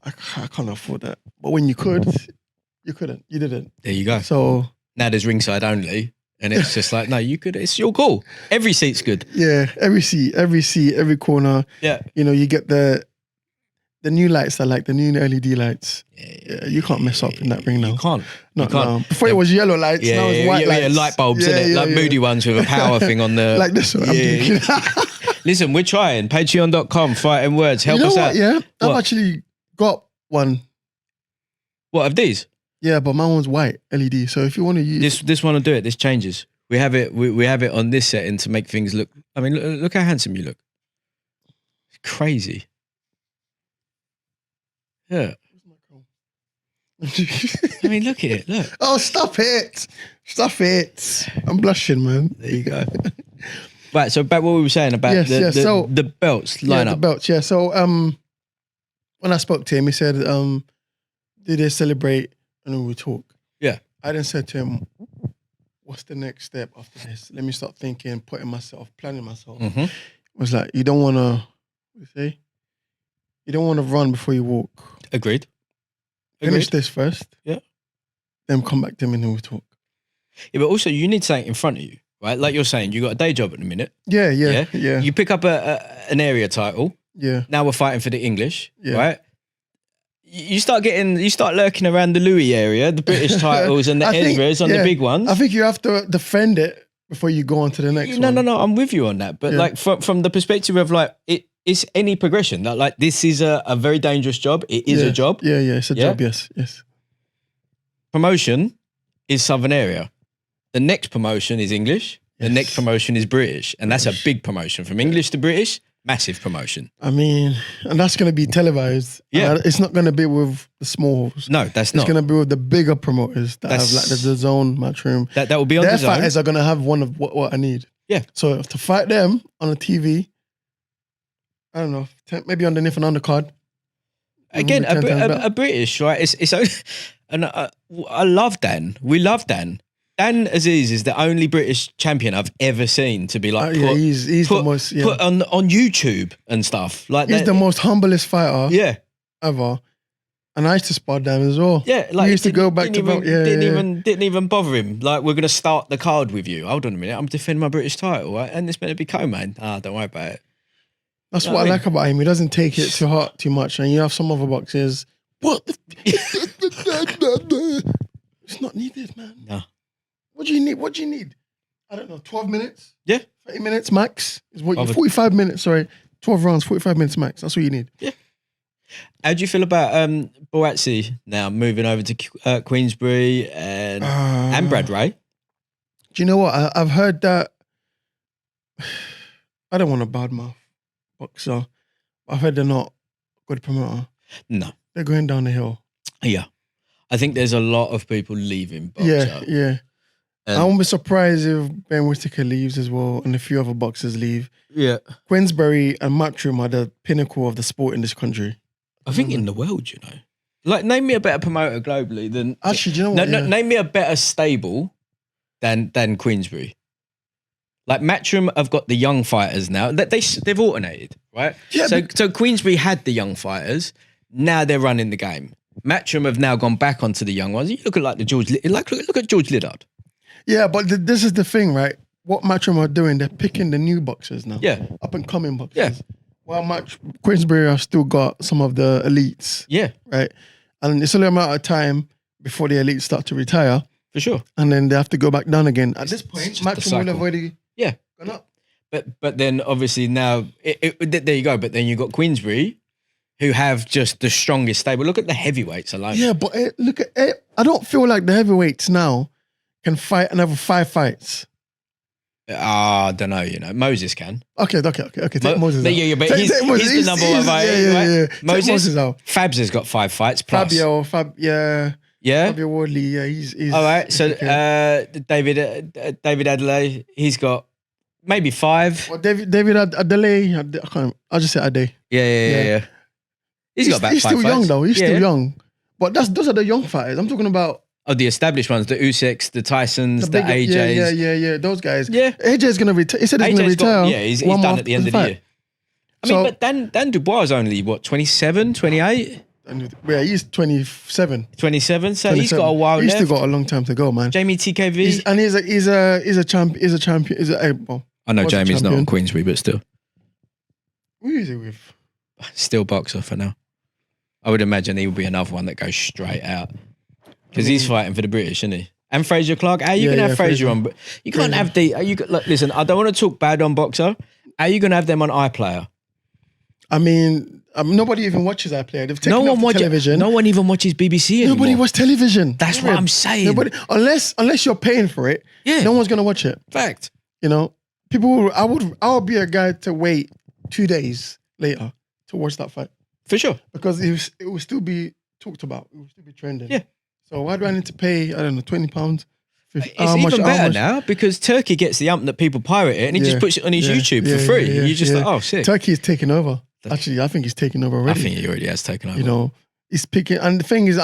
I can't afford that. But when you could, you couldn't. You didn't. There you go. So now there's ringside only. And it's just like, no, you could, it's your call. Every seat's good. Yeah, every seat, every corner. Yeah. You know, you get the new lights are like the new LED lights. Yeah, you can't mess up in that ring now. You can't. No. Before it was yellow lights, now it's white lights. Yeah, light bulbs, innit? Like moody ones with a power thing on the... Like this one, I'm thinking. Listen, we're trying. Patreon.com, Fighting Words. Help us out. Yeah, I've actually got one. What, of these? Yeah, but my one's white LED. So if you want to use this one will do it. This changes. We have it. We have it on this setting to make things look. I mean, look how handsome you look. It's crazy. Yeah. I mean, look at it. Look. Oh, stop it! I'm blushing, man. There you go. Right. So back what we were saying about the belts lineup. The belts. Yeah. So when I spoke to him, he said, "Did they celebrate?" And we talk. Yeah. I then said to him, what's the next step after this? Let me start thinking, planning myself. It was like, you don't want to, you don't want to run before you walk. Agreed. Finish this first. Yeah. Then come back to me and then we'll talk. Yeah, but also you need something in front of you, right? Like you're saying, you got a day job at the minute. Yeah. You pick up an area title. Yeah. Now we're fighting for the English, right? You start lurking around the Louis area, the British titles and the Ezras on the big ones. I think you have to defend it before you go on to the next one. No, I'm with you on that. But like from the perspective of like, it's any progression. Like this is a very dangerous job. It is a job. Yeah, it's a job, yes. Promotion is Southern area. The next promotion is English. The next promotion is British. And that's a big promotion. From English to British, massive promotion. I mean, and that's going to be televised. Yeah. It's not going to be with the small halls. No, that's not. It's going to be with the bigger promoters that have like the zone, Matchroom. That will be on Their the zone. fighters are going to have one of what I need. Yeah. So to fight them on a TV, I don't know, maybe underneath an undercard. Again, a British, right? It's only, and I love Dan. We love Dan. Dan Aziz is the only British champion I've ever seen to be like he's the most put on YouTube and stuff. Like he's the most humblest fighter ever. And I used to spar Dan as well. Yeah, like we used to go back to back. Didn't even bother him. Like we're gonna start the card with you. Hold on a minute, I'm defending my British title, right? And it's meant to be co-main. Don't worry about it. That's what I like about him. He doesn't take it to heart too much. And you have some other boxers. What? It's not needed, man. No. What do you need? What do you need? I don't know. 12 minutes. Yeah. 30 minutes max is what. 45 minutes. Sorry, 12 rounds. 45 minutes max. That's what you need. Yeah. How do you feel about bouts now moving over to Queensbury and Brad Ray? Do you know what? I've heard that. I don't want to badmouth boxer. I've heard they're not a good promoter. No. They're going down the hill. Yeah. I think there's a lot of people leaving boxer. Yeah. I won't be surprised if Ben Whittaker leaves as well and a few other boxers leave. Yeah. Queensbury and Matchroom are the pinnacle of the sport in this country. I think in the world, you know. Like, name me a better promoter globally than... Actually, do you know what? No, name me a better stable than Queensberry. Like, Matchroom have got the young fighters now. They've alternated, right? Yeah, so Queensberry had the young fighters. Now they're running the game. Matchroom have now gone back onto the young ones. You look at like look at George Liddard. Yeah, but this is the thing, right? What Matchroom are doing, they're picking the new boxers now. Yeah. Up and coming boxers. Yeah. While Queensberry have still got some of the elites. Yeah. Right? And it's only a matter of time before the elites start to retire. For sure. And then they have to go back down again. At this point, Matchroom will have already gone up. But then obviously now, there you go. But then you got Queensberry, who have just the strongest stable. Look at the heavyweights alone. Yeah, but look at it. I don't feel like the heavyweights now can fight another 5 fights. I don't know, you know. Moses can. Okay. Take Moses out. Yeah, but he's the number one fighter. Yeah. Moses out. Fabs has got 5 fights plus. Fabio, Yeah. Fabio Wardley, yeah, he's all right. So David Adelaide, he's got maybe 5. Well, David Adelaide, I'll just say Ade. Yeah. He's got about 5 He's still fights. young though. He's still young. But those are the young fighters. I'm talking about. Oh, the established ones, the Usyks, the Tysons, the AJs. Yeah. Those guys. Yeah. AJ's gonna retire. He said he's gonna retire. He's done at the end of the year. I mean, but Dan Dubois is only, 27, 28? Yeah, he's 27. 27, so he's got a while He's left. still got a long time to go, man. Jamie TKV. He's a champion. I know Jamie's not on Queensberry, but still. Who is he with? Still boxer for now. I would imagine he will be another one that goes straight out. Because he's fighting for the British, isn't he? And Fraser Clark. How are you going to have Fraser on? But you can't have listen, I don't want to talk bad on boxer. How are you going to have them on iPlayer? I mean, nobody even watches iPlayer. They've taken off the television. No one even watches BBC anymore. Nobody watches television. That's what I'm saying. Nobody, unless you're paying for it, no one's going to watch it. Fact. You know, I would be a guy to wait 2 days later to watch that fight. For sure. Because it will still be talked about. It will still be trending. Yeah. So why do I need to pay, I don't know, £20? It's even better now because Turkey gets the ump that people pirate it and he just puts it on his YouTube for free. You're just like, oh, sick. Turkey is taking over. Actually, I think he's taken over already. I think he already has taken over. You know, he's picking, and the thing is,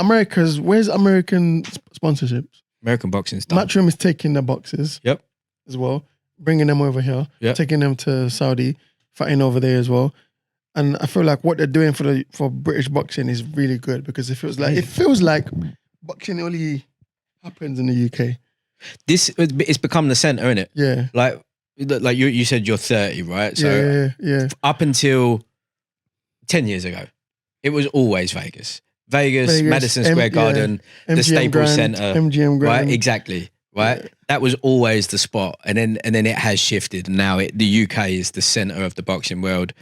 where's American sponsorships? American boxing's done. Matchroom is taking the boxes. Yep. As well, bringing them over here, taking them to Saudi, fighting over there as well. And I feel like what they're doing for British boxing is really good because it feels like boxing only happens in the UK. It's become the centre, isn't it? Yeah. Like you said, you're 30, right? So yeah. Up until 10 years ago, it was always Vegas, Madison Square Garden, the Staples Center, MGM Grand, right? Exactly, right. Yeah. That was always the spot, and then it has shifted. And now the UK is the center of the boxing world,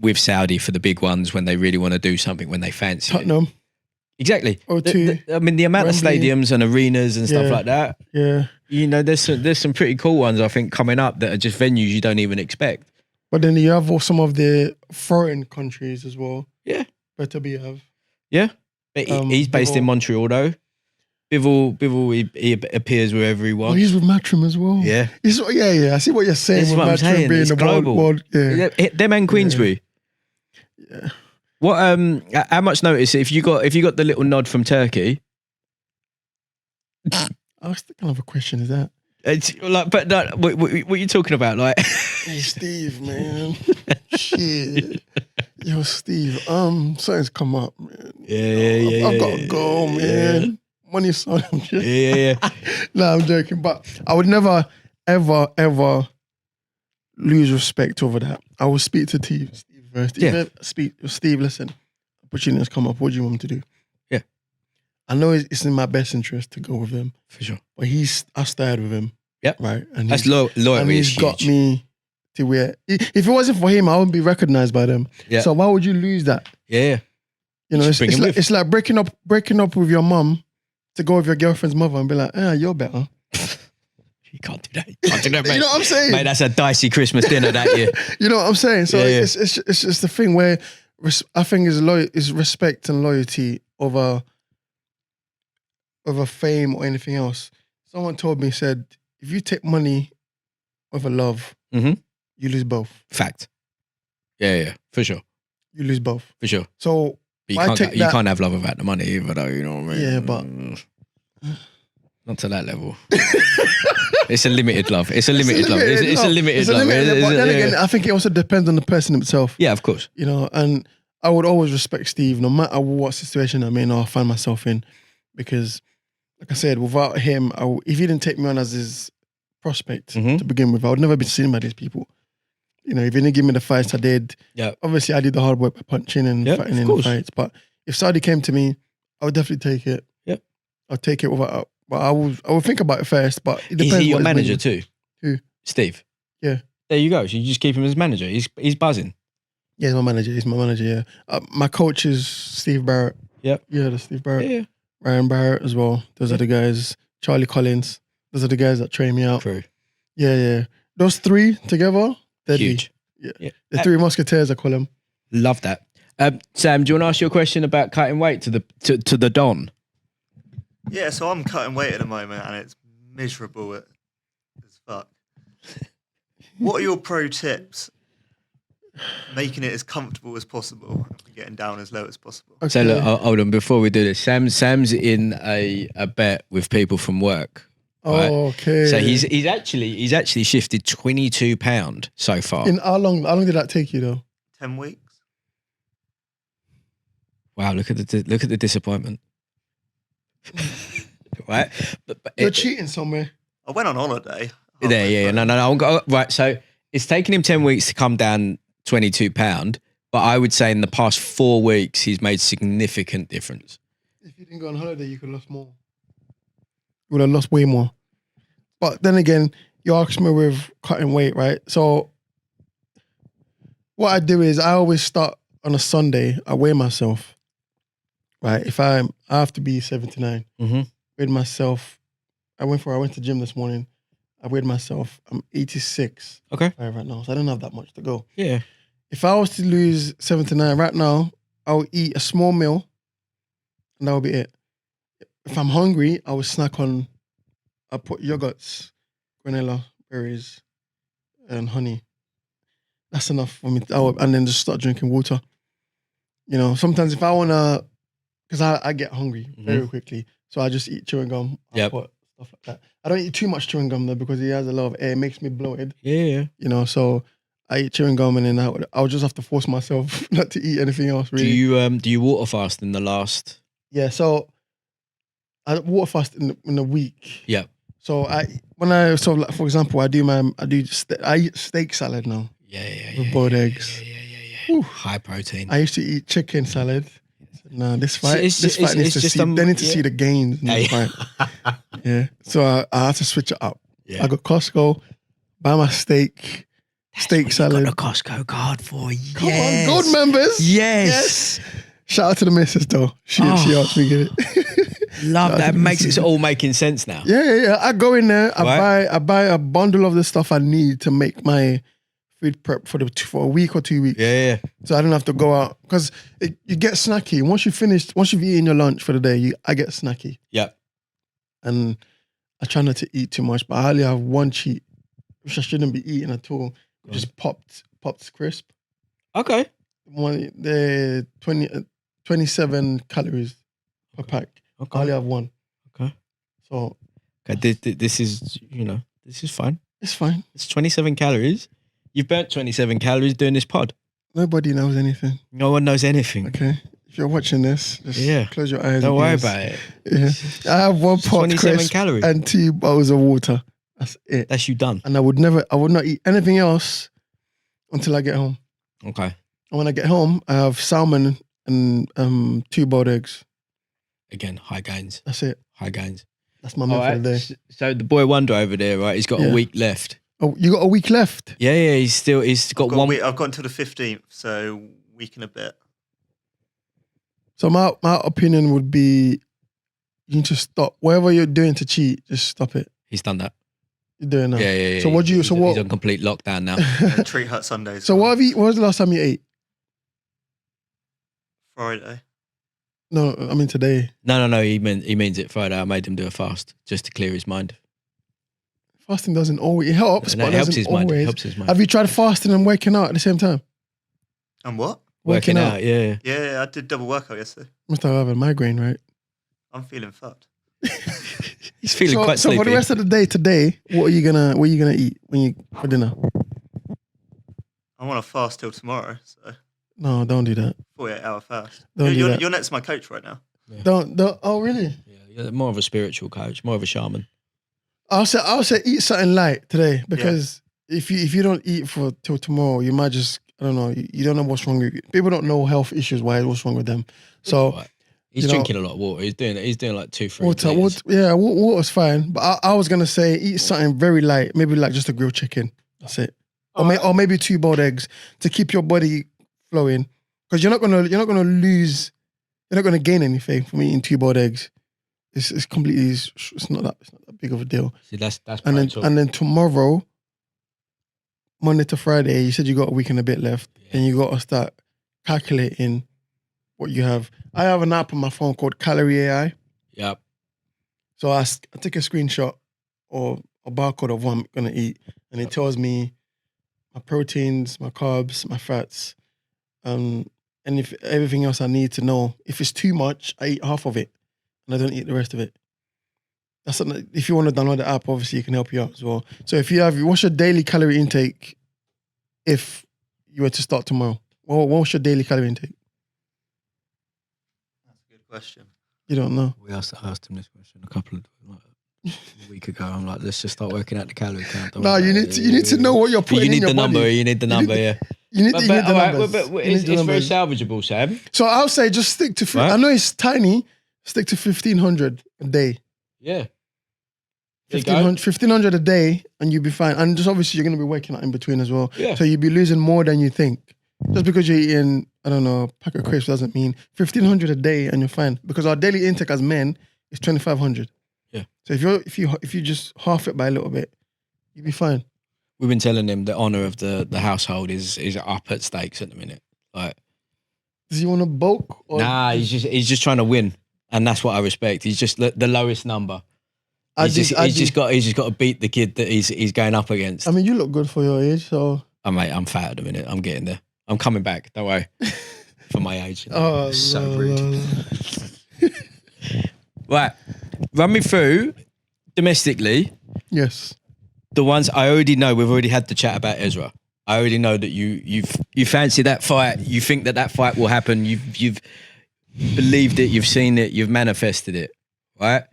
with Saudi for the big ones when they really want to do something when they fancy Tottenham. It. Exactly. O2, I mean, the amount Wembley. of stadiums and arenas and stuff like that. Yeah. You know, there's some pretty cool ones I think coming up that are just venues you don't even expect. But then you have some of the foreign countries as well. Yeah. Better be have. Yeah. But he's based in Montreal though. Bivol, he appears wherever he wants. Oh, he's with Matchroom as well. Yeah. I see what you're saying. That's with what I'm saying. Being It's the global. World, Them and Queensberry. Yeah. What? How much notice if you got the little nod from Turkey? I was thinking of a question. Is that? It's like, but no, what are you talking about? Like, hey, Steve, man, shit, yo, Steve, something's come up, man. Yeah. I've got to go, man. Yeah. Money, son. Yeah. No, I'm joking, but I would never, ever lose respect over that. I will speak to Steve first. Steve, listen, opportunities come up. What do you want me to do? Yeah. I know it's in my best interest to go with him. For sure. But I started with him. Yep. Right. And that's loyalty. And he's got me to where, if it wasn't for him, I wouldn't be recognized by them. Yeah. So why would you lose that? Yeah. You know, it's like breaking up with your mum to go with your girlfriend's mother and be like, you're better. You can't do that. You can't do that, mate. You know what I'm saying? Mate, that's a dicey Christmas dinner that year. You know what I'm saying? So it's just the thing where I think is respect and loyalty over fame or anything else. Someone told me, said, if you take money over love, you lose both. Fact. Yeah, for sure. You lose both. For sure. So But Well, you can't have love without the money either, though. You know what I mean? Yeah, but not to that level. It's a limited love. It's a limited love. It's a limited love. But then again, I think it also depends on the person himself. Yeah, of course. You know, and I would always respect Steve, no matter what situation I may not find myself in, because, like I said, without him, if he didn't take me on as his prospect to begin with, I would never be seen by these people. You know, if he didn't give me the fights I did, obviously I did the hard work by punching and fighting in the fights. But if Saudi came to me, I would definitely take it. Yep. I'd take it without. But I would think about it first. But it depends. Is he your manager too? Who? Steve. Yeah. There you go. So you just keep him as manager. He's buzzing. Yeah, he's my manager. Yeah. My coach is Steve Barrett. Yep. Yeah, that's Steve Barrett. Yeah. Ryan Barrett as well. Those are the guys. Charlie Collins. Those are the guys that train me out. True. Yeah. Those three together, deadly. Huge. Yeah. The three musketeers, I call them. Love that. Sam, do you want to ask your question about cutting weight to the Don? Yeah, so I'm cutting weight at the moment and it's miserable as fuck. What are your pro tips? Making it as comfortable as possible and getting down as low as possible. Okay. So look, hold on, before we do this, Sam's in a bet with people from work. Right? Oh, okay. So he's actually shifted £22 so far. In how long did that take you though? 10 weeks. Wow, look at the disappointment. Right? But You're cheating somewhere. I went on holiday. Yeah. No. Right, so it's taken him 10 weeks to come down £22, but I would say in the past 4 weeks he's made significant difference. If you didn't go on holiday, you could have lost more. You would have lost way more. But then again, you asked me with cutting weight, right? So what I do is I always start on a Sunday, I weigh myself, right? If I have to be 79, weighed myself. I went to gym this morning. I weighed myself. I'm 86. Okay. Right now. So I don't have that much to go. Yeah. If I was to lose 79 right now, I'll eat a small meal and that will be it. If I'm hungry, I will snack on, I'll put yogurts, granola, berries, and honey. That's enough for me. And then just start drinking water. You know, sometimes if I want to, because I get hungry very quickly, so I just eat chewing gum. I'll put stuff like that. I don't eat too much chewing gum though because it has a lot of air. It makes me bloated. Yeah. You know, so I eat chewing gum and then I'll just have to force myself not to eat anything else. Really. Do you water fast in the last? Yeah, so I water fast in a week. Yeah. So for example, I eat steak salad now. Yeah. With boiled eggs. Yeah. High protein. I used to eat chicken salad. No, this fight needs to see. They need to see the gains in the fight. Yeah. So I had to switch it up. Yeah. I got Costco, buy my steak salad. Got a Costco card for you. Come on, gold members. Yes. Shout out to the missus though. She helped me get it. Love that. Makes it all making sense now. Yeah. I go in there. I buy a bundle of the stuff I need to make my food prep for a week or 2 weeks. Yeah. So I don't have to go out because you get snacky. Once you've eaten your lunch for the day, I get snacky. Yeah. And I try not to eat too much, but I only have one cheat, which I shouldn't be eating at all, which is popped crisp. Okay. They're 27 calories per pack. Okay. I only have one. Okay. So. Okay, this is fine. It's fine. It's 27 calories. You've burnt 27 calories doing this pod. Nobody knows anything. No one knows anything. Okay. If you're watching this, just close your eyes. Don't worry about it. Yeah. I have one pot 27 calories and 2 bottles of water. That's it. That's you done. And I would not eat anything else until I get home. Okay. And when I get home, I have salmon and 2 boiled eggs. Again, high gains. That's it. High gains. That's my meal for the day. So the boy wonder over there, right? He's got a week left. Oh, you got a week left? Yeah. He's got one week. I've got until the 15th, so week and a bit. So my opinion would be, you need to stop whatever you're doing to cheat. Just stop it. He's done that. You're doing that. Yeah. So what? He's on complete lockdown now. Treat hut Sundays. So what was the last time you ate? Friday. No, I mean today. No. He means it Friday. I made him do a fast just to clear his mind. Fasting doesn't always, it helps, but it helps doesn't his mind. always. It helps his mind. Have you tried fasting and waking up at the same time? And what? Working out, yeah. Yeah, I did double workout yesterday. Must have a migraine, right? I'm feeling fucked. He's feeling quite So sleepy. for the rest of the day today, what are you gonna eat for dinner? I'm on a fast till tomorrow, so No, don't do that. 48-hour fast. Don't do that. You're next to my coach right now. Yeah. Don't. Oh, really? Yeah, you're more of a spiritual coach, more of a shaman. I'll say eat something light today because if you don't eat till tomorrow, you might just I don't know. You don't know what's wrong with you. People don't know health issues. What's wrong with them? So Right. He's drinking a lot of water. He's doing like 2-3 water. liters. Water's fine. But I was gonna say eat something very light. Maybe like just a grilled chicken. That's it. Or maybe 2 boiled eggs to keep your body flowing. Because you're not gonna lose. You're not gonna gain anything from eating 2 boiled eggs. It's completely. It's not that big of a deal. See, that's And then tomorrow, Monday to Friday, you said you got a week and a bit left, and you got to start calculating what you have. I have an app on my phone called Calorie AI. Yep. So I take a screenshot or a barcode of what I'm gonna eat, and it tells me my proteins, my carbs, my fats, and if everything else I need to know. If it's too much, I eat half of it, and I don't eat the rest of it. That's something, if you want to download the app, obviously it can help you out as well. So what's your daily calorie intake if you were to start tomorrow? What's your daily calorie intake? That's a good question. You don't know. I asked him this question a week ago. I'm like, let's just start working out the calorie count. No, you need to know what you're putting in your body. You need the number, yeah. You need the numbers. But it's very salvageable, Sam. So I'll say just stick to, I know it's tiny, stick to 1,500 a day. Yeah. 1,500 a day and you'll be fine. And just obviously you're going to be waking up in between as well. Yeah. So you'll be losing more than you think. Just because you're eating, I don't know, a pack of crisps doesn't mean 1,500 a day and you're fine. Because our daily intake as men is 2,500. Yeah. So if you just half it by a little bit, you'll be fine. We've been telling him the honour of the household is up at stakes at the minute. Like, does he want to bulk? Or nah, he's just trying to win, and that's what I respect. He's just the lowest number. He's just got to beat the kid that he's going up against. I mean, you look good for your age, so. Oh, mate, I'm fat at the minute. I'm getting there. I'm coming back. Don't worry. For my age. Oh, so rude. Right, run me through domestically. Yes. The ones I already know. We've already had the chat about Ezra. I already know that you fancy that fight. You think that fight will happen. You've believed it. You've seen it. You've manifested it. Right,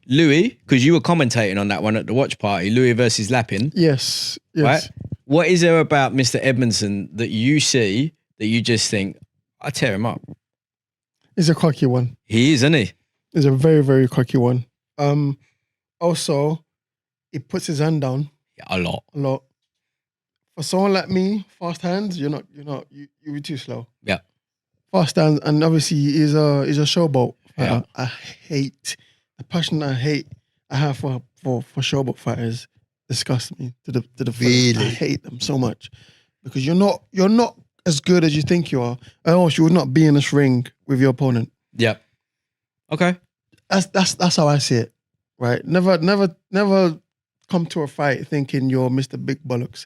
Louis, because you were commentating on that one at the watch party. Louis versus Lapin. Yes. Right. What is there about Mr. Edmondson that you see that you just think I tear him up? He's a cocky one. He is, isn't he? He's a very, very cocky one. Also, he puts his hand down. Yeah, a lot. For someone like me, fast hands, you'll be too slow. Yeah. Fast hands, and obviously he's a showboat. Yeah. I hate the passion I have for showboat fighters. Disgusts me to the Really? I hate them so much because you're not as good as you think you are, or else you would not be in this ring with your opponent. Yeah. Okay. That's how I see it. Right? Never come to a fight thinking you're Mr. Big Bollocks,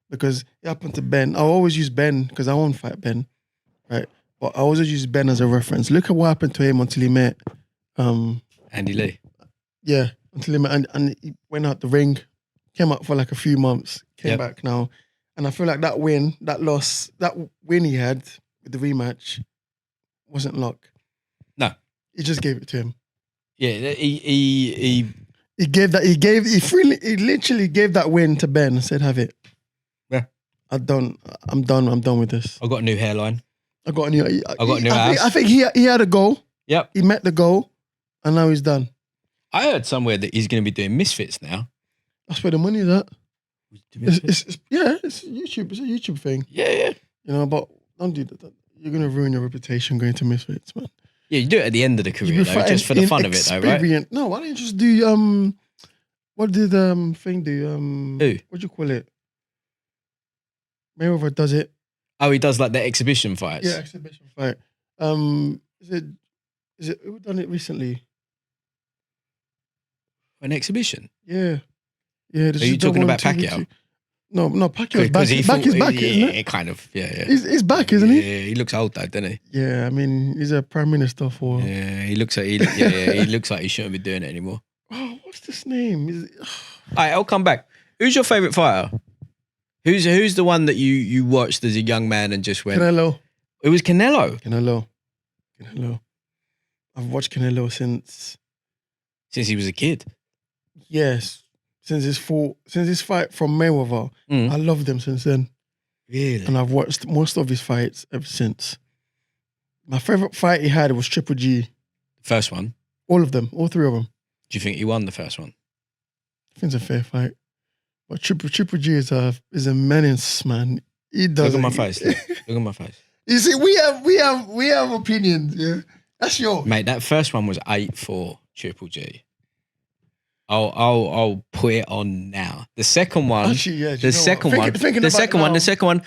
because it happened to Ben. I always use Ben because I won't fight Ben, right? But I always use Ben as a reference. Look at what happened to him until he met Andy Lee. Yeah, until he met and he went out the ring, came out for like a few months, came back now, and I feel like that win he had with the rematch wasn't luck. No, he just gave it to him. Yeah, he literally gave that win to Ben and said, "Have it." Yeah, I'm done with this. I got a new hairline. I got a new ass. I think he had a goal. Yep. He met the goal, and now he's done. I heard somewhere that he's going to be doing Misfits now. That's where the money is at. It's YouTube. It's a YouTube thing. Yeah. You know, but don't do that. You're going to ruin your reputation going to Misfits, man. Yeah, you do it at the end of the career, though, just for the fun of it, though, right? No, why don't you just do, what did thing do? Who? What do you call it? Mayweather does it. Oh, he does like the exhibition fights? Yeah, exhibition fight. Is it, who done it recently? An exhibition? Yeah. Yeah. Are you talking about Pacquiao? No, Pacquiao's back. Because he Back is thought- back, isn't it? kind of. Yeah. He's back, isn't he? Yeah, he looks old though, doesn't he? Yeah, I mean, he's a prime minister for. Yeah, he looks like he looks like he shouldn't be doing it anymore. Oh, what's this name? All right, I'll come back. Who's your favourite fighter? Who's the one that you watched as a young man and just went? Canelo. It was Canelo. Canelo. I've watched Canelo since Since he was a kid. yes, since his fight from Mayweather. Mm. I loved him since then, Really? and I've watched most of his fights ever since. My favorite fight he had was Triple G. First one. All of them, all three of them. Do you think he won the first one? I think it's a fair fight, but Triple G is a menace, man. He does. Look at my face. Look at my face. You see, we have opinions. Yeah, that's your Mate, that first one was 8-4 Triple G. I'll put it on now. The second one, Actually, yeah, the second one, the second one,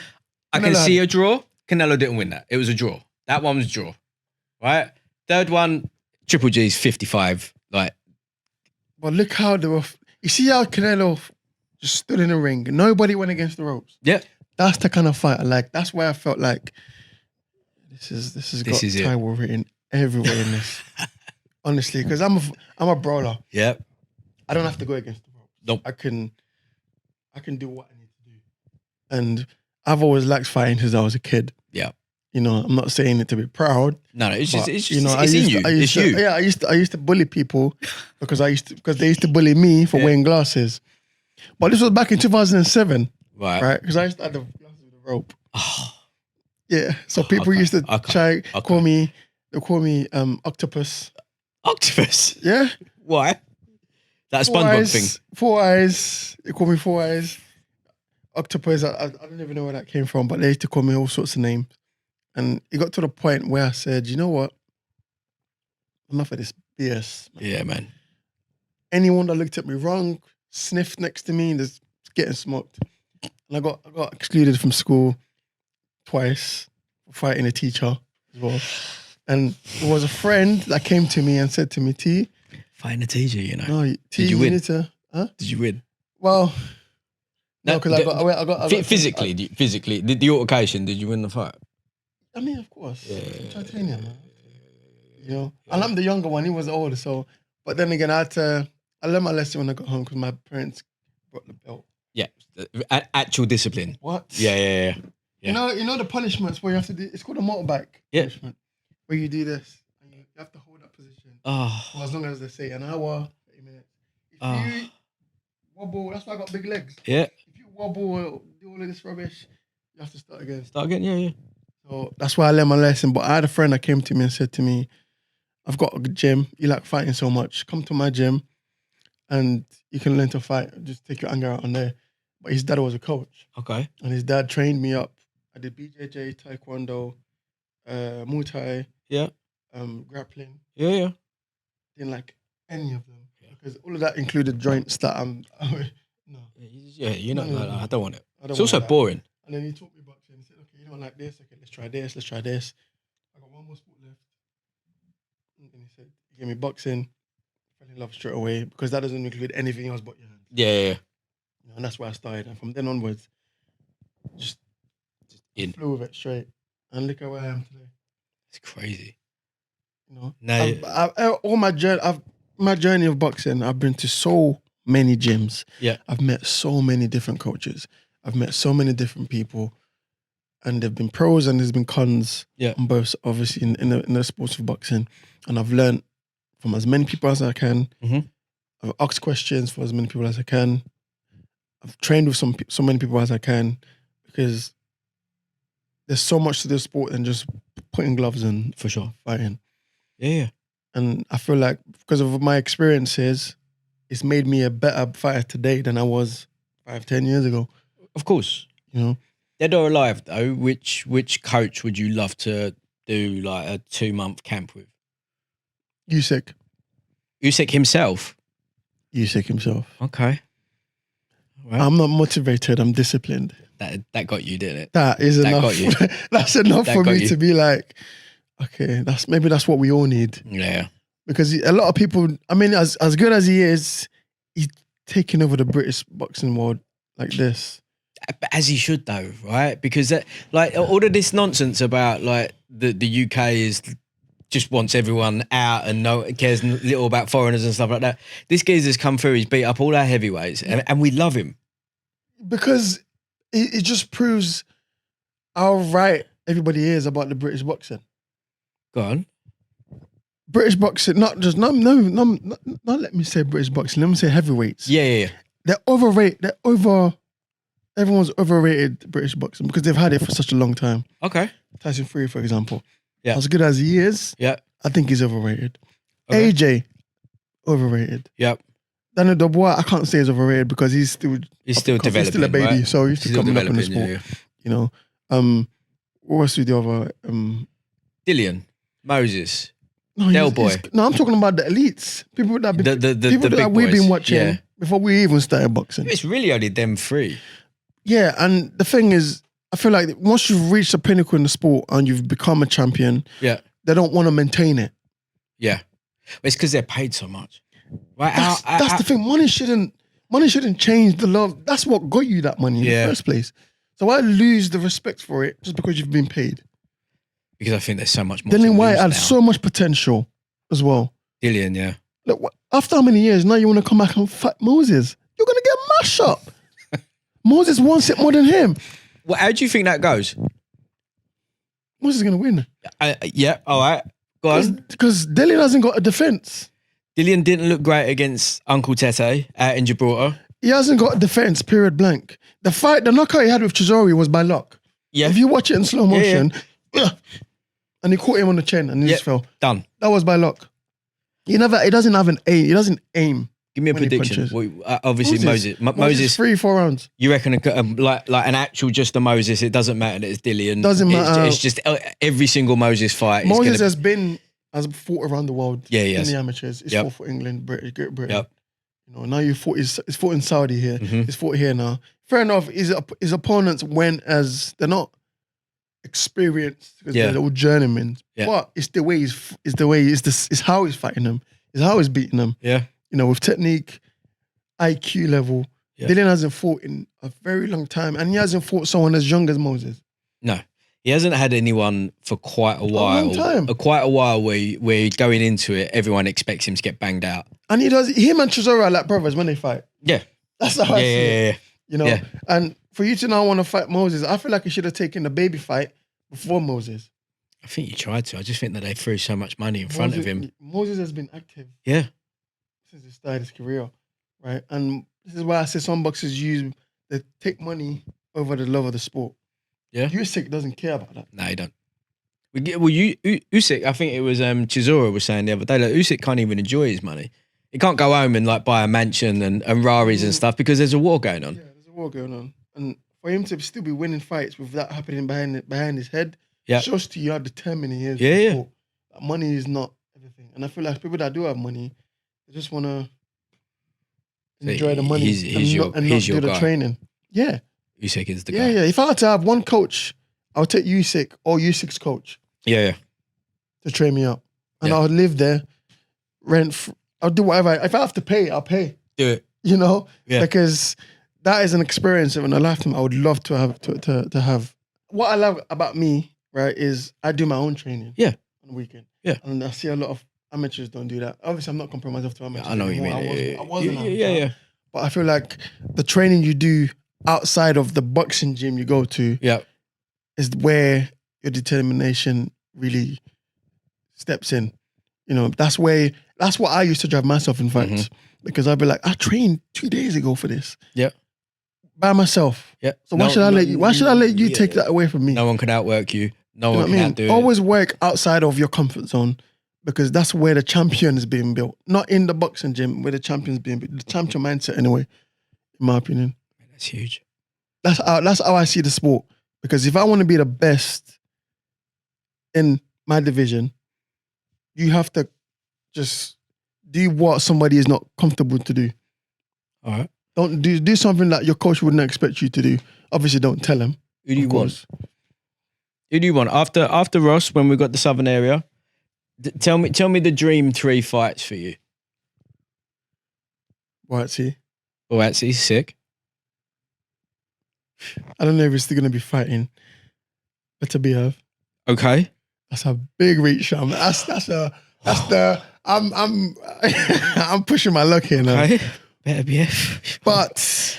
I can Canelo see had a draw. Canelo didn't win that. It was a draw. That one was a draw. Right? Third one, Triple G's 55. Like, But look how they were. You see how Canelo just stood in the ring. Nobody went against the ropes. yeah. That's the kind of fight I like. That's why I felt like this is got is it. Taiwo written everywhere in this. Honestly, because I'm a brawler. Yeah. I don't have to go against the ropes. Nope. I can do what I need to do. And I've always liked fighting since I was a kid. Yeah. You know, I'm not saying it to be proud. No, it's just, but, it's you know, it's in you. I used It's to, you. Yeah, I used to bully people because they used to bully me for Yeah. wearing glasses. But this was back in 2007, Right. right? Because I used to have the glasses with the rope. Oh, Yeah, so people Okay, used to okay. call me octopus. octopus. Yeah, Why? That four SpongeBob eyes, thing. 4 eyes. They call me 4 eyes. Octopus. I don't even know where that came from, but they used to call me all sorts of names. And it got to the point where I said, you know what? Enough of this BS. Yeah, man. Anyone that looked at me wrong, sniffed next to me, just getting smoked. And I got excluded from school twice for fighting a teacher as well. And there was a friend that came to me and said to me, T, Fighting a teacher, you know. no, T, you win? need to, huh? Did you win? Well, no, No, because I got physically, the altercation, did you win the fight? I mean, of course, Yeah. titanium, man. You know, and I'm the younger one. He was older, so. But then again, I learned my lesson when I got home because my parents brought the belt. Yeah. Actual discipline. What? Yeah. You know the punishments where you have to do. It's called a motorbike Yeah. punishment, where you do this and you have to hold that position Oh. for as long as they say an hour, 30 minutes. If Oh. you wobble, that's why I got big legs. Yeah. If you wobble or do all of this rubbish, you have to start again. Start again? Yeah. So that's why I learned my lesson. But I had a friend that came to me and said to me, I've got a gym. You like fighting so much. Come to my gym and you can learn to fight. Just take your anger out on there. But his dad was a coach. Okay. And his dad trained me up. I did BJJ, Taekwondo, Muay Thai, Yeah. grappling. Yeah. Didn't like any of them. Because all of that included joints that no. Yeah, you're not. No. I don't want it. I don't It's also want that. boring. And then he taught me boxing. He said, okay, you don't like this? Okay, let's try this. I got one more sport left. And then he gave me boxing. Fell in love straight away because that doesn't include anything else but your hands. Yeah. You know, and that's where I started. And from then onwards, just In. flew with it straight. And look at where I am today. It's crazy. You know, No. all my journey of boxing, I've been to so many gyms. Yeah. I've met so many different coaches. I've met so many different people, and there've been pros and there's been cons. Yeah. On both, obviously, in the sports of boxing, and I've learned from as many people as I can. Mhm. I've asked questions for as many people as I can. I've trained with so many people as I can, because there's so much to the sport than just putting gloves and For sure. fighting. Yeah. And I feel like because of my experiences, it's made me a better fighter today than I was 5-10 years ago. Of course. You know, Dead or alive though, which coach would you love to do like a 2-month camp with? Usyk himself. himself. Okay. Well, I'm not motivated. I'm disciplined. that got you, didn't it? That is That enough. got you. That's enough That for got me you. to be like, okay, that's what we all need. Yeah. Because a lot of people, I mean, as good as he is, he's taking over the British boxing world like this. as he should though, right? Because that, like all of this nonsense about like the UK is just wants everyone out and cares little about foreigners and stuff like that. This geezer's come through, he's beat up all our heavyweights and we love him. Because it just proves how right everybody is about the British boxing. Go on. British boxing, not let me say British boxing, let me say heavyweights. Yeah. They're overrated, everyone's overrated British boxing because they've had it for such a long time. Okay. Tyson Fury, for example. Yeah. As good as he is, I think he's overrated. Okay. AJ, overrated. Yep. Daniel Dubois, I can't say he's overrated because he's still developing. He's still a baby, right? so he's still coming up in the sport. Yeah. You know, what was the other? Dillian, Moses, No, Del Boy. No, I'm talking about the elites. People that we've been watching before we even started boxing. It's really only them three. Yeah, and the thing is, I feel like once you've reached the pinnacle in the sport and you've become a champion, they don't want to maintain it. Yeah, but it's because they're paid so much. Right? That's the thing. Money shouldn't change the love. That's what got you that money in the first place. So why lose the respect for it just because you've been paid? Because I think there's so much more. Dillian Whyte had so much potential as well. Dillian, yeah. Look, after how many years now you want to come back and fight Moses? You're gonna get mashed up. Moses wants it more than him. Well, how do you think that goes? Moses is gonna win. Yeah, all right. Go on. Because Dillian hasn't got a defense. Dillian didn't look great against Uncle Tete out in Gibraltar. He hasn't got a defense, period blank. The knockout he had with Chisori was by luck. Yeah. If you watch it in slow motion, and he caught him on the chin and he just fell. Done. That was by luck. He doesn't have an aim. He doesn't aim. Give me a prediction. Well, obviously, Moses 3-4 rounds. You reckon like an actual just a Moses? It doesn't matter that it's Dillian. Doesn't matter. It's just every single Moses fight. Moses has fought around the world. Yeah, in the amateurs. He's fought for England, Great Britain. Yep. You know, now he's fought in Saudi here. Mm-hmm. He's fought here now. Fair enough. His opponents went as they're not experienced because they're all journeymen. Yeah. But it's the way it's how he's fighting them. It's how he's beating them. Yeah. You know, with technique, IQ level. Yeah. Dillian hasn't fought in a very long time, and he hasn't fought someone as young as Moses. No. He hasn't had anyone for quite a while. A long time. Quite a while where going into it, everyone expects him to get banged out. And him and Chisora are like brothers when they fight. Yeah. That's how I see it. You know? Yeah. And for you to now want to fight Moses, I feel like you should have taken the baby fight before Moses. I think you tried to. I just think that they threw so much money in front of him. Moses has been active. Yeah. Since he started his career. Right? And this is why I say some boxers they take money over the love of the sport. Yeah. Usyk doesn't care about that. No, he don't. Usyk, I think it was Chisora was saying the other day, like Usyk can't even enjoy his money. He can't go home and like buy a mansion and Raris and stuff because there's a war going on. Yeah, there's a war going on. And for him to still be winning fights with that happening behind his head, shows to you how determined he is. Yeah. That money is not everything. And I feel like people that do have money, they just want to enjoy the money and not do the training. Yeah. Usyk is the guy. Yeah. If I had to have one coach, I would take Usyk or Usyk's coach. Yeah. To train me up. And I would live there, I'll do whatever. If I have to pay, I'll pay. Do it. You know? Yeah. Because that is an experience in a lifetime I would love to have. To have. What I love about me, right, is I do my own training. Yeah. On the weekend. Yeah. And I see a lot of amateurs don't do that. Obviously, I'm not compromising to amateurs. I know what you mean. I wasn't. Yeah. But I feel like the training you do outside of the boxing gym you go to is where your determination really steps in. You know, that's what I used to drive myself in fact. Because I'd be like, I trained 2 days ago for this. Yeah. By myself. Yeah. So why should I let you take that away from me? No one can outwork you. No one can outdo it. Always work outside of your comfort zone because that's where the champion is being built. Not in the boxing gym where the champion's being built. The champion mindset anyway, in my opinion. That's huge. That's how I see the sport. Because if I want to be the best in my division, you have to just do what somebody is not comfortable to do. All right. Don't do something that your coach wouldn't expect you to do. Obviously, don't tell him. Who do you want? Who do you want? After Ross, when we got the southern area, tell me the dream 3 fights for you. Boatsy. Boatsy, sick. I don't know if he's still gonna be fighting. Beterbiev. Okay. That's a big reach, Sham. That's the I'm pushing my luck here now. Okay. Beterbiev. But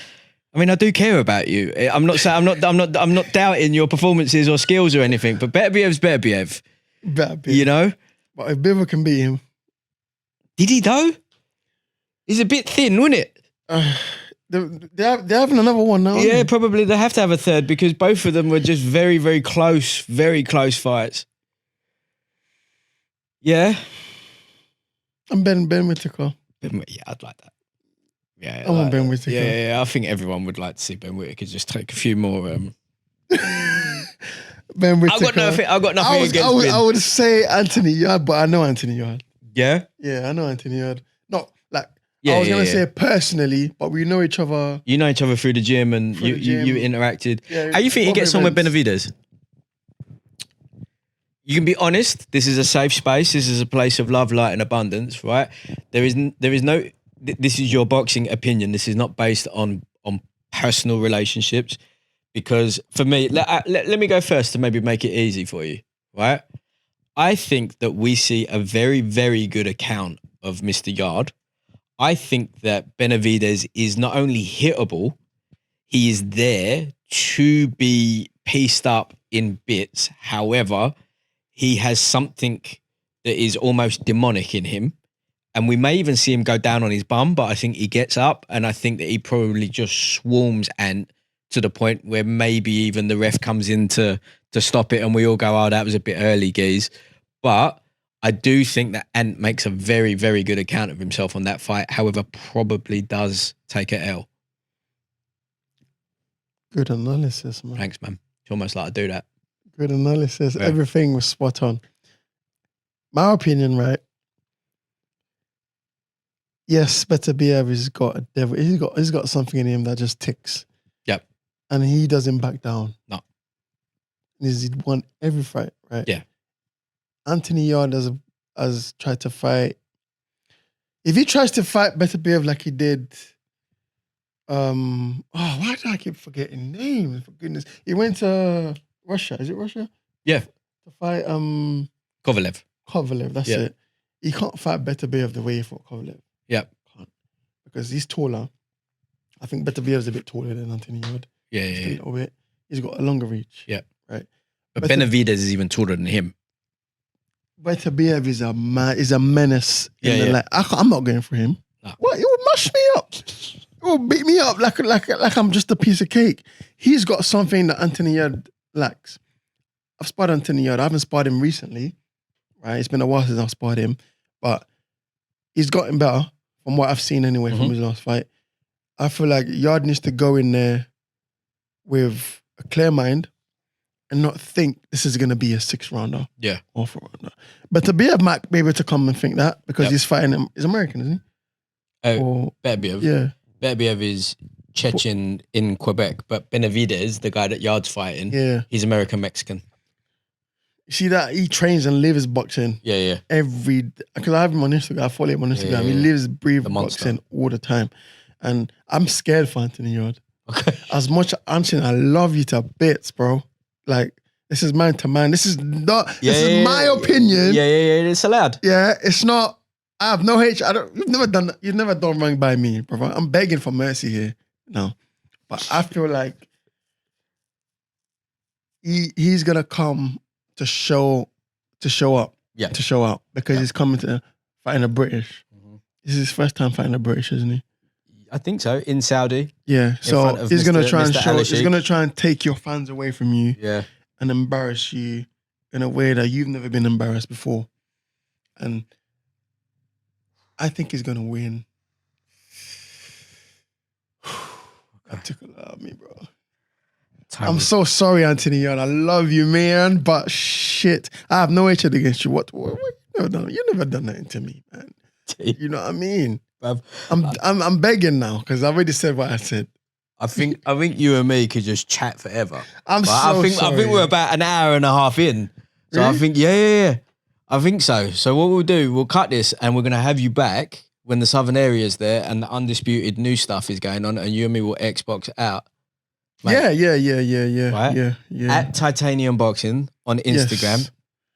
I mean, I do care about you. I'm not saying I'm not doubting your performances or skills or anything. But Beterbiev's Beterbiev. Beterbiev. You know. But if Bivol can beat him, Did he though? He's a bit thin, wasn't it? they're having another one now. Yeah, probably they have to have a third because both of them were just very, very close fights. Yeah. I'm Ben Whittaker. Yeah, I'd like that. Yeah, I want Ben Whittaker. Yeah, I think everyone would like to see Ben Whittaker just take a few more. Ben Whittaker. I've got nothing against Ben. I would say Anthony Yarde, but I know Anthony Yarde. Yeah? Yeah, I know Anthony Yarde. Not like Yeah, I was gonna yeah. say personally, but we know each other. You know each other through the gym and Through the you gym. interacted. Yeah, How you think he other gets on with events. Benavidez? You can be honest. This is a safe space. This is a place of love, light, and abundance, right? There is no. This is your boxing opinion. This is not based on personal relationships. Because for me, let me go first to maybe make it easy for you, right? I think that we see a very, very good account of Mr. Yarde. I think that Benavidez is not only hittable, he is there to be pieced up in bits. However, he has something that is almost demonic in him. And we may even see him go down on his bum, but I think he gets up and I think that he probably just swarms Ant to the point where maybe even the ref comes in to stop it and we all go, oh, that was a bit early, geez. But I do think that Ant makes a very, very good account of himself on that fight. However, probably does take a L. Good analysis, man. Thanks, man. It's almost like I do that. Good analysis. Yeah. Everything was spot on. My opinion, right? Yes, Beterbiev has got a devil. He's got something in him that just ticks. Yep. And he doesn't back down. No. He's won every fight, right? Yeah. Anthony Yarde has tried to fight. If he tries to fight Beterbiev like he did, why do I keep forgetting names? For goodness, he went to Russia. Is it Russia? Yeah. To fight Kovalev. Kovalev. That's Yeah. it. He can't fight Beterbiev the way he fought Kovalev. Yeah. Can't. Because he's taller. I think Beterbiev's a bit taller than Anthony Yarde. Yeah, Just yeah, a yeah. little bit. He's got a longer reach. Yeah. Right. But Benavidez is even taller than him. Beterbiev is a menace. I'm not going for him. No. What? He will mash me up. He will beat me up like I'm just a piece of cake. He's got something that Anthony Yarde lacks. I've sparred Anthony Yarde. I haven't sparred him recently. Right. It's been a while since I've sparred him. But he's gotten better from what I've seen anyway from his last fight. I feel like Yarde needs to go in there with a clear mind and not think this is going to be a 6-rounder. Yeah. Or 4-rounder. But Beterbiev might be able to come and think that because he's fighting him. He's American, isn't he? Oh, Beterbiev. Yeah. Beterbiev is Chechen in Quebec, but Benavidez, the guy that Yarde's fighting, he's American-Mexican. You see that? He trains and lives boxing. Yeah. Because I have him on Instagram. I follow him on Instagram. He lives, breathes boxing all the time. And I'm scared for Anthony Yarde. Okay. As much, Anthony, I love you to bits, bro. Like, this is man to man. This is not, this is my opinion. Yeah, it's allowed. Yeah, it's not, I have no hate. You've never done wrong by me, bro. I'm begging for mercy here. No. But I feel like he's going to come to show up. Yeah. To show out. Because he's coming to fighting a British. This is his first time fighting a British, isn't he? I think so, in Saudi. Yeah. So he's going to try and Mr. show, he's Al-Sheikh. going to try and take your fans away from you. Yeah. And embarrass you in a way that you've never been embarrassed before. And I think he's going to win. That took a lot out of me, bro. I'm so sorry, Anthony Yarde. I love you, man. But shit, I have no hatred against you. What you never done that to me, man. You know what I mean? I'm begging now because I already said what I said. I think you and me could just chat forever. I'm I think we're about an hour and a half in. So Really? I think yeah. I think so. So what we'll do, we'll cut this and we're gonna have you back when the Southern Area's there and the Undisputed new stuff is going on, and you and me will Xbox out. mate. Yeah. Right? Yeah. At Titanium Boxing on Instagram. Yes.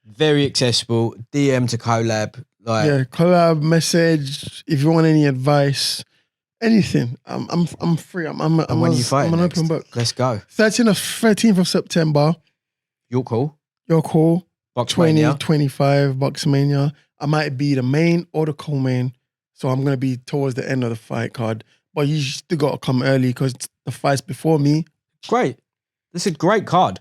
Very accessible. DM to collab. Like, Yeah, collab, message. If you want any advice, anything, I'm free. I'm and when you fight I'm an next, open book. let's go. 13th of September. You're cool. You're cool. Boxmania. 2025 Boxmania. I might be the main or the co-main, so I'm gonna be towards the end of the fight card. But you still gotta come early because the fight's before me. Great. This is a great card.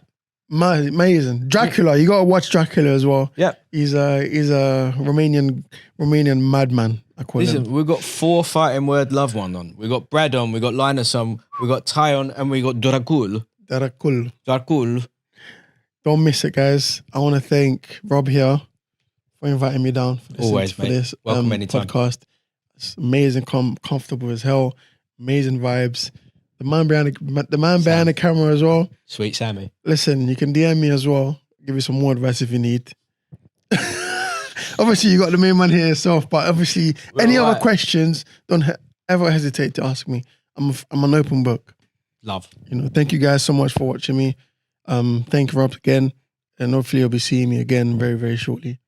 Amazing. Dracula, you gotta watch Dracula as well. Yep. He's a Romanian madman. I call Listen, him. we've got 4 fighting word loved one on. We got Brad on, we got Linus on, we got Ty on, and we got Dracul. Dracul. Don't miss it, guys. I want to thank Rob here for inviting me down for this, Always, mate. Welcome anytime. podcast. It's amazing, comfortable as hell, amazing vibes. The man behind the camera as well. Sweet Sammy. Listen, you can DM me as well. Give you some more advice if you need. Obviously, you got the main man here yourself, but obviously, any other questions, don't ever hesitate to ask me. I'm an open book. Love. Thank you guys so much for watching me. Thank you, Rob, again, and hopefully you'll be seeing me again very, very shortly.